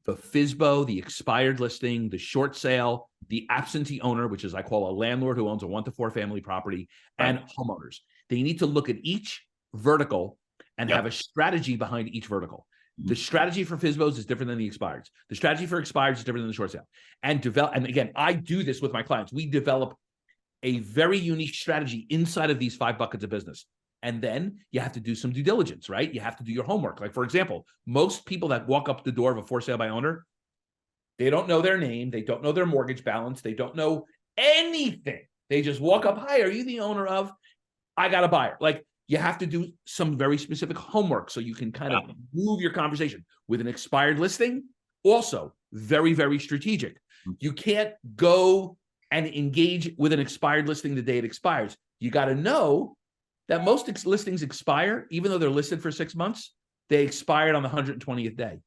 the FSBO, the expired listing, the short sale, the absentee owner, which is I call a landlord who owns a 1 to 4 family property, and homeowners. They need to look at each vertical and have a strategy behind each vertical. The strategy for FSBOs is different than the expireds. The strategy for expireds is different than the short sale. And again, I do this with my clients. We develop a very unique strategy inside of these 5 buckets of business. And then you have to do some due diligence, right? You have to do your homework. Like, for example, most people that walk up the door of a for sale by owner, they don't know their name. They don't know their mortgage balance. They don't know anything. They just walk up. Hi, are you the owner of? I got a buyer. Like, you have to do some very specific homework so you can kind of move your conversation. With an expired listing, also very, very strategic. You can't go and engage with an expired listing the day it expires. You got to know that most listings expire, even though they're listed for 6 months, they expired on the 120th day.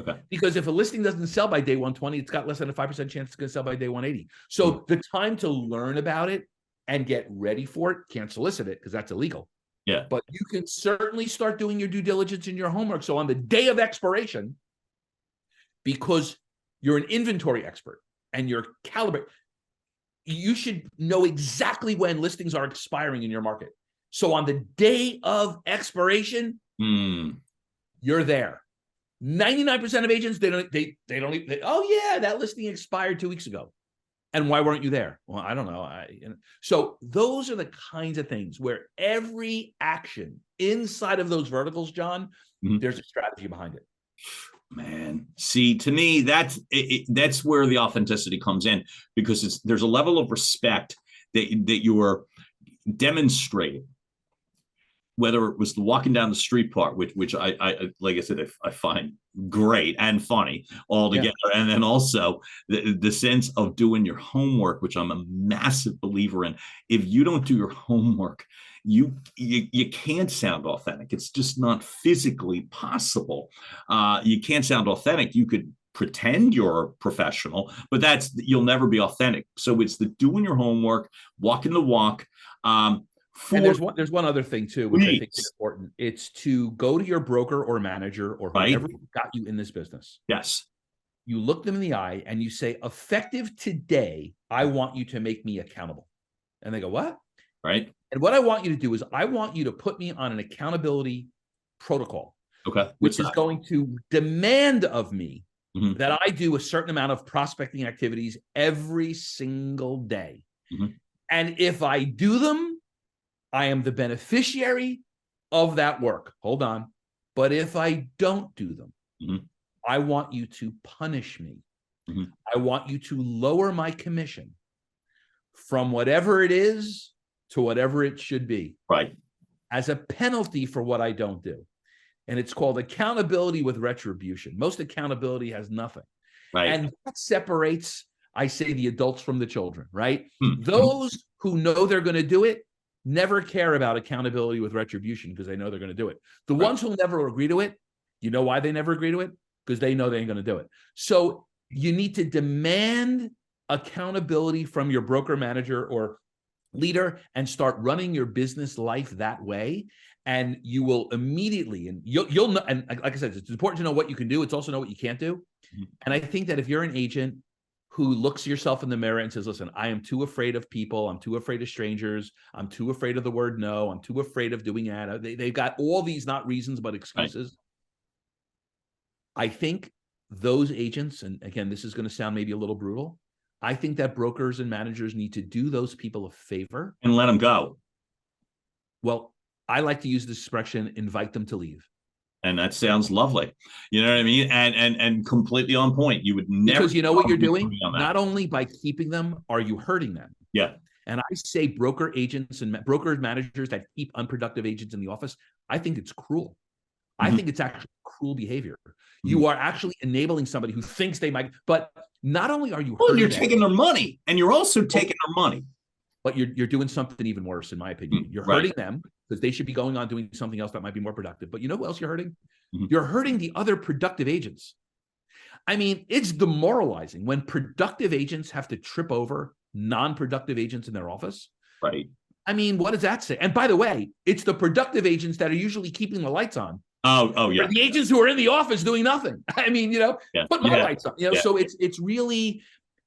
Okay.
Because if a listing doesn't sell by day 120, it's got less than a 5% chance it's going to sell by day 180. So the time to learn about it and get ready for it, can't solicit it because that's illegal.
Yeah.
But you can certainly start doing your due diligence and your homework. So on the day of expiration, because you're an inventory expert and you're calibrated, you should know exactly when listings are expiring in your market. So on the day of expiration, you're there. 99% of agents, they don't, oh yeah, that listing expired 2 weeks ago. And why weren't you there? Well, I don't know. So those are the kinds of things where every action inside of those verticals, John, there's a strategy behind it.
Man, see, to me, that's where the authenticity comes in, because there's a level of respect that you are demonstrating. Whether it was the walking down the street part, which I like I said, I find great and funny altogether, and then also the sense of doing your homework, which I'm a massive believer in. If you don't do your homework, you can't sound authentic. It's just not physically possible. You can't sound authentic. You could pretend you're professional, but you'll never be authentic. So it's the doing your homework, walking the walk.
And there's one other thing too, which I think is important. It's to go to your broker or manager or whoever got you in this business.
Yes.
You look them in the eye and you say, effective today, I want you to make me accountable. And they go, what?
Right.
And what I want you to do is I want you to put me on an accountability protocol.
Okay.
Which is going to demand of me that I do a certain amount of prospecting activities every single day. And if I do them, I am the beneficiary of that work. Hold on. But if I don't do them, I want you to punish me. I want you to lower my commission from whatever it is to whatever it should be.
Right.
As a penalty for what I don't do. And it's called accountability with retribution. Most accountability has nothing.
Right.
And that separates, I say, the adults from the children, right? Those who know they're going to do it never care about accountability with retribution because they know they're going to do it. The ones who never agree to it, you know why they never agree to it? Because they know they ain't going to do it. So you need to demand accountability from your broker, manager, or leader and start running your business life that way. And you will immediately, and you'll know, and like I said, it's important to know what you can do. It's also know what you can't do. And I think that if you're an agent who looks yourself in the mirror and says, listen, I am too afraid of people. I'm too afraid of strangers. I'm too afraid of the word no. I'm too afraid of doing that. They've got all these, not reasons, but excuses. Right. I think those agents, and again, this is going to sound maybe a little brutal, I think that brokers and managers need to do those people a favor.
And let them go.
Well, I like to use this expression, invite them to leave.
And that sounds lovely. You know what I mean? And completely on point. You would never.
Because you know what you're doing? Not only by keeping them, are you hurting them?
Yeah.
And I say broker agents and broker managers that keep unproductive agents in the office, I think it's cruel. I think it's actually cruel behavior. You are actually enabling somebody who thinks they might, but not only are you hurting
you're
them,
taking their money, and you're also taking their money.
But you're doing something even worse, in my opinion. You're hurting them because they should be going on doing something else that might be more productive. But you know who else you're hurting? You're hurting the other productive agents. I mean, it's demoralizing when productive agents have to trip over non-productive agents in their office.
Right.
I mean, what does that say? And by the way, it's the productive agents that are usually keeping the lights on.
Oh yeah.
The agents who are in the office doing nothing. I mean, put my lights on. So it's really,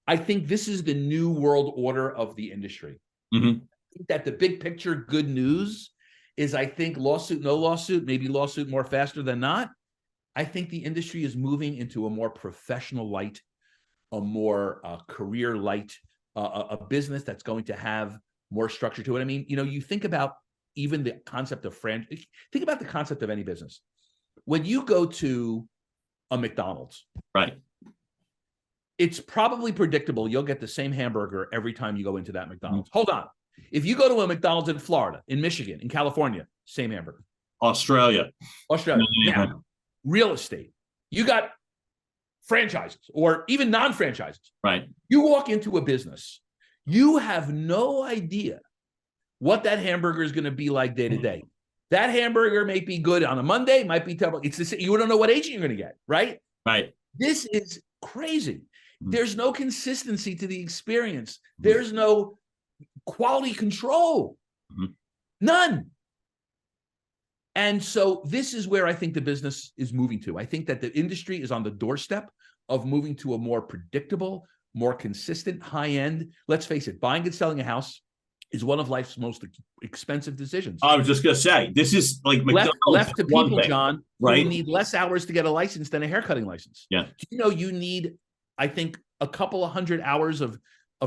I think this is the new world order of the industry. I think that the big picture good news is, I think lawsuit, no lawsuit, maybe lawsuit more faster than not. I think the industry is moving into a more professional light, a more career light, a business that's going to have more structure to it. I mean, you think about even the concept of franchise. Think about the concept of any business. When you go to a McDonald's,
right,
it's probably predictable you'll get the same hamburger every time you go into that McDonald's. Hold on. If you go to a McDonald's in Florida, in Michigan, in California, same hamburger.
Australia.
Now, real estate. You got franchises or even non-franchises.
Right.
You walk into a business, you have no idea what that hamburger is going to be like day to day. That hamburger may be good on a Monday, might be terrible. It's the same. You don't know what agent you're going to get, right?
Right.
This is crazy. There's no consistency to the experience. There's no quality control. None. And so this is where I think the business is moving to. I think that the industry is on the doorstep of moving to a more predictable, more consistent, high-end. Let's face it, buying and selling a house is one of life's most expensive decisions.
I was just going to say, this is like
left to people, John,
right?
Who need less hours to get a license than a haircutting license.
Yeah.
Do you know you need, I think, a couple of 100 hours of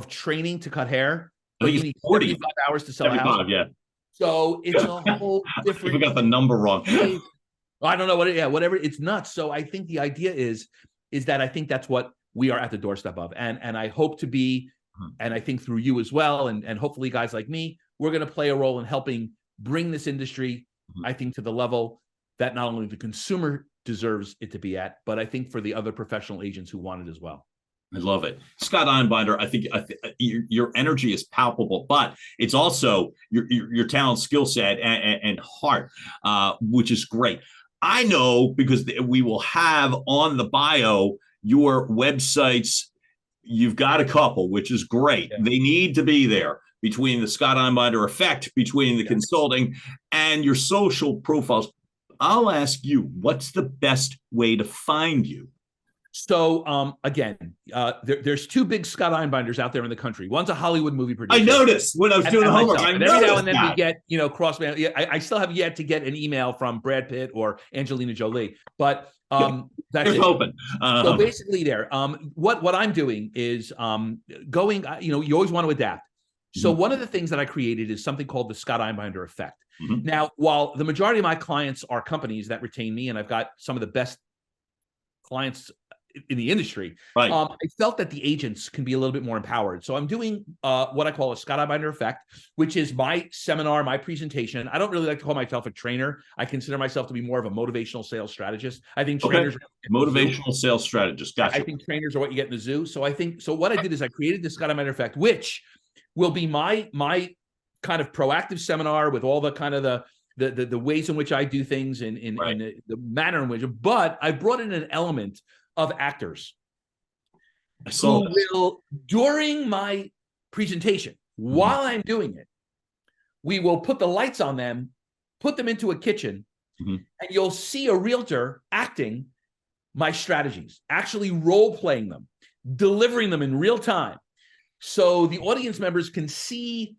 training to cut hair?
I think
you need
40
75 hours to sell a house.
Yeah.
So it's a whole different.
We got the number wrong.
I don't know what. Yeah, whatever. It's nuts. So I think the idea is that I think that's what we are at the doorstep of, and I hope to be, and I think through you as well, and hopefully guys like me, we're going to play a role in helping bring this industry, I think, to the level that not only the consumer deserves it to be at, but I think for the other professional agents who want it as well.
I love it. Scott Einbinder, I think your energy is palpable, but it's also your talent, skill set, and heart, which is great. I know because we will have on the bio your websites. You've got a couple, which is great. Yeah. They need to be there between the Scott Einbinder effect, between the consulting and your social profiles. I'll ask you, what's the best way to find you?
So again, there's two big Scott Einbinders out there in the country. One's a Hollywood movie producer.
I noticed when I was doing the homework.
Every now and then we get, cross. I still have yet to get an email from Brad Pitt or Angelina Jolie, but that's it.
Hoping.
So basically, what I'm doing is going. You always want to adapt. So one of the things that I created is something called the Scott Einbinder effect. Now, while the majority of my clients are companies that retain me, and I've got some of the best clients in the industry,
right.
I felt that the agents can be a little bit more empowered. So I'm doing what I call a Scott Einbinder effect, which is my seminar, my presentation. I don't really like to call myself a trainer. I consider myself to be more of a motivational sales strategist. I think trainers are
motivational sales strategist. Gotcha.
I think trainers are what you get in the zoo. So what I did is I created the Scott Einbinder effect, which will be my kind of proactive seminar with all the kind of the ways in which I do things in the manner in which, but I brought in an element of actors who will, during my presentation, while I'm doing it, we will put the lights on them, put them into a kitchen, and you'll see a realtor acting my strategies, actually role-playing them, delivering them in real time. So the audience members can see,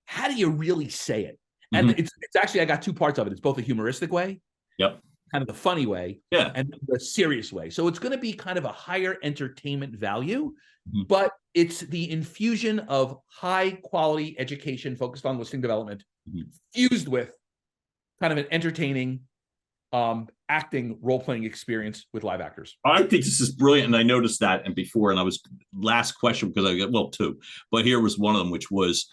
how do you really say it? And it's actually, I got two parts of it. It's both a humoristic way, kind of the funny way, and the serious way. So it's going to be kind of a higher entertainment value, but it's the infusion of high quality education focused on listing development, fused with kind of an entertaining acting role-playing experience with live actors.
I think this is brilliant. And I noticed that and before, and I was last question because I got, two, but here was one of them, which was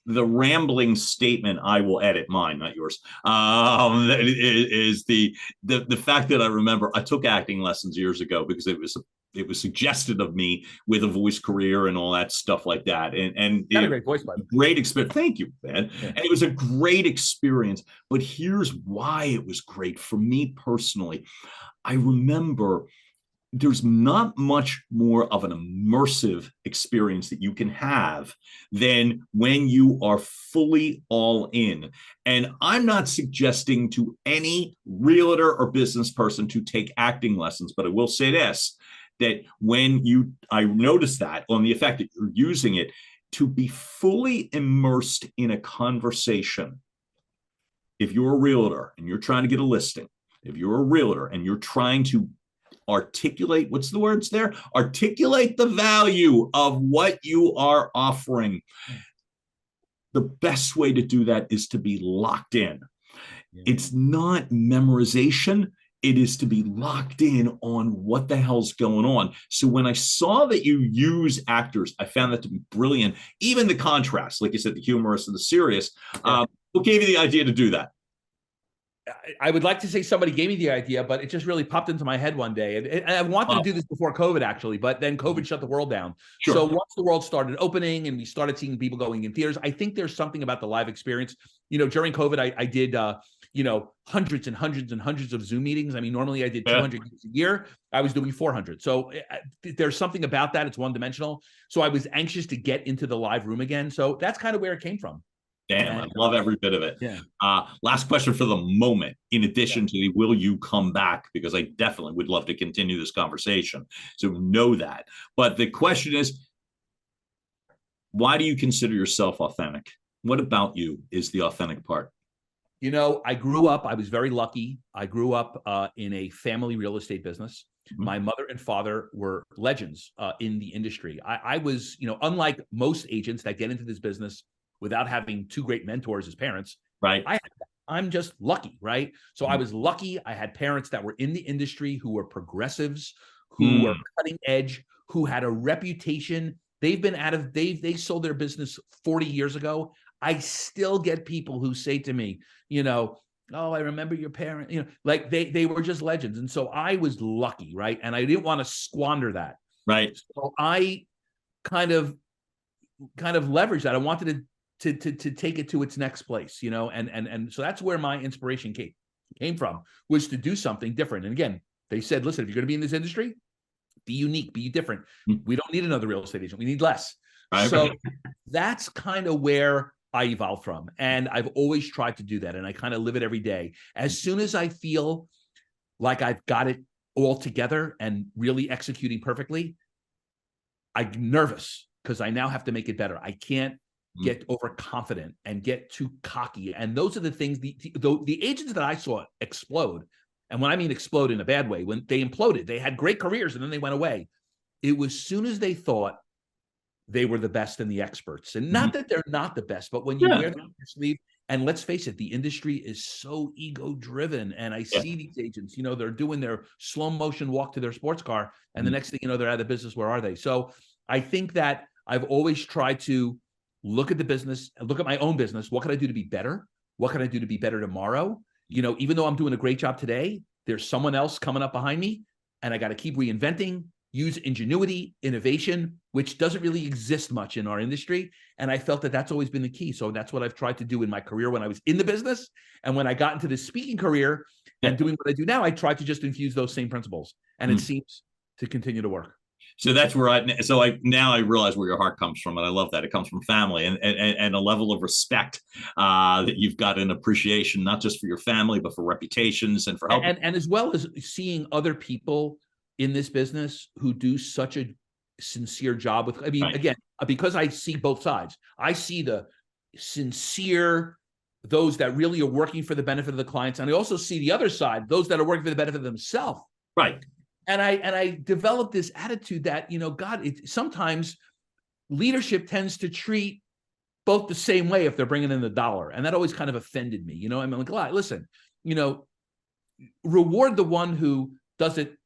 the rambling statement, I will edit mine, not yours, is the fact that I remember I took acting lessons years ago because it was suggested of me with a voice career and all that stuff like that. And
got a great voice, by the way.
Great experience. Thank you, man. Yeah. And it was a great experience. But here's why it was great for me personally. I remember there's not much more of an immersive experience that you can have than when you are fully all in. And I'm not suggesting to any realtor or business person to take acting lessons, but I will say this, that I noticed that on the effect that you're using it, to be fully immersed in a conversation. If you're a realtor and you're trying to get a listing, if you're a realtor and you're trying to articulate, what's the words there? Articulate the value of what you are offering. the best way to do that is to be locked in.
Yeah.
It's not memorization. It is to be locked in on what the hell's going on. So when I saw that you use actors, I found that to be brilliant. Even the contrast, like you said, the humorous and the serious. What gave you the idea to do that?
I would like to say somebody gave me the idea, but it just really popped into my head one day. And I wanted to do this before COVID, actually, but then COVID shut the world down.
Sure.
So once the world started opening and we started seeing people going in theaters, I think there's something about the live experience. During COVID, I did, hundreds and hundreds and hundreds of Zoom meetings. I mean, normally I did 200 a year. I was doing 400. So there's something about that. It's one-dimensional. So I was anxious to get into the live room again. So that's kind of where it came from.
Damn, I love every bit of it.
Yeah.
Last question for the moment, in addition to the will you come back? Because I definitely would love to continue this conversation. So know that. But the question is, why do you consider yourself authentic? What about you is the authentic part?
I grew up, I was very lucky. I grew up in a family real estate business. Mm-hmm. My mother and father were legends in the industry. I was, unlike most agents that get into this business without having two great mentors as parents,
right?
I'm just lucky, right? So I was lucky. I had parents that were in the industry who were progressives, who were cutting edge, who had a reputation. They sold their business 40 years ago. I still get people who say to me, oh, I remember your parent, like they were just legends. And so I was lucky, right? And I didn't want to squander that.
Right.
So I kind of leveraged that. I wanted to take it to its next place, and so that's where my inspiration came from, was to do something different. And again, they said, listen, if you're going to be in this industry, be unique, be different. We don't need another real estate agent. We need less. Right. So that's kind of where I evolved from. And I've always tried to do that. And I kind of live it every day. As soon as I feel like I've got it all together and really executing perfectly, I'm nervous because I now have to make it better. I can't get overconfident and get too cocky. And those are the things, the agents that I saw explode. And when I mean explode in a bad way, when they imploded, they had great careers and then they went away. It was soon as they thought they were the best and the experts. And not that they're not the best, but when you wear them on your sleeve, and let's face it, the industry is so ego driven. And I see these agents, they're doing their slow motion walk to their sports car. And the next thing you know, they're out of business. Where are they? So I think that I've always tried to look at the business and look at my own business. What can I do to be better? What can I do to be better tomorrow? Even though I'm doing a great job today, there's someone else coming up behind me, and I got to keep reinventing, use ingenuity, innovation, which doesn't really exist much in our industry. And I felt that that's always been the key. So that's what I've tried to do in my career when I was in the business. And when I got into this speaking career and doing what I do now, I tried to just infuse those same principles. And it seems to continue to work.
So that's where now I realize where your heart comes from. And I love that. It comes from family and a level of respect that you've got, an appreciation, not just for your family, but for reputations and for help.
And as well as seeing other people in this business who do such a sincere job with, again, because I see both sides. I see the sincere, those that really are working for the benefit of the clients. And I also see the other side, those that are working for the benefit of themselves.
Right.
And I developed this attitude that, sometimes leadership tends to treat both the same way if they're bringing in the dollar. And that always kind of offended me. I'm like, listen, reward the one who does it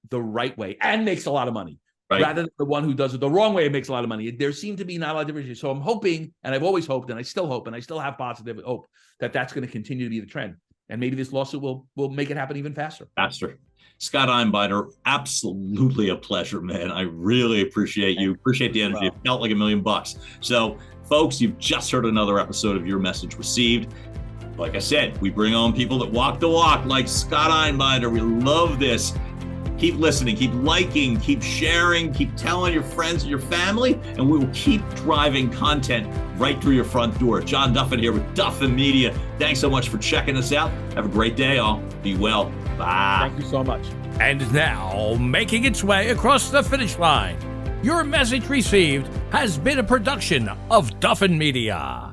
the right way and makes a lot of money, rather than the one who does it the wrong way and makes a lot of money. There seemed to be not a lot of difference. So I'm hoping, and I've always hoped, and I still hope, and I still have positive hope that that's going to continue to be the trend. And maybe this lawsuit will make it happen even faster.
Scott Einbinder, absolutely a pleasure, man. I really appreciate you. Appreciate the energy. It felt like $1 million. So, folks, you've just heard another episode of Your Message Received. Like I said, we bring on people that walk the walk, like Scott Einbinder. We love this. Keep listening, keep liking, keep sharing, keep telling your friends and your family, and we will keep driving content right through your front door. John Duffin here with Duffin Media. Thanks so much for checking us out. Have a great day, all. Be well. Bye.
Thank you so much.
And now, making its way across the finish line, Your Message Received has been a production of Duffin Media.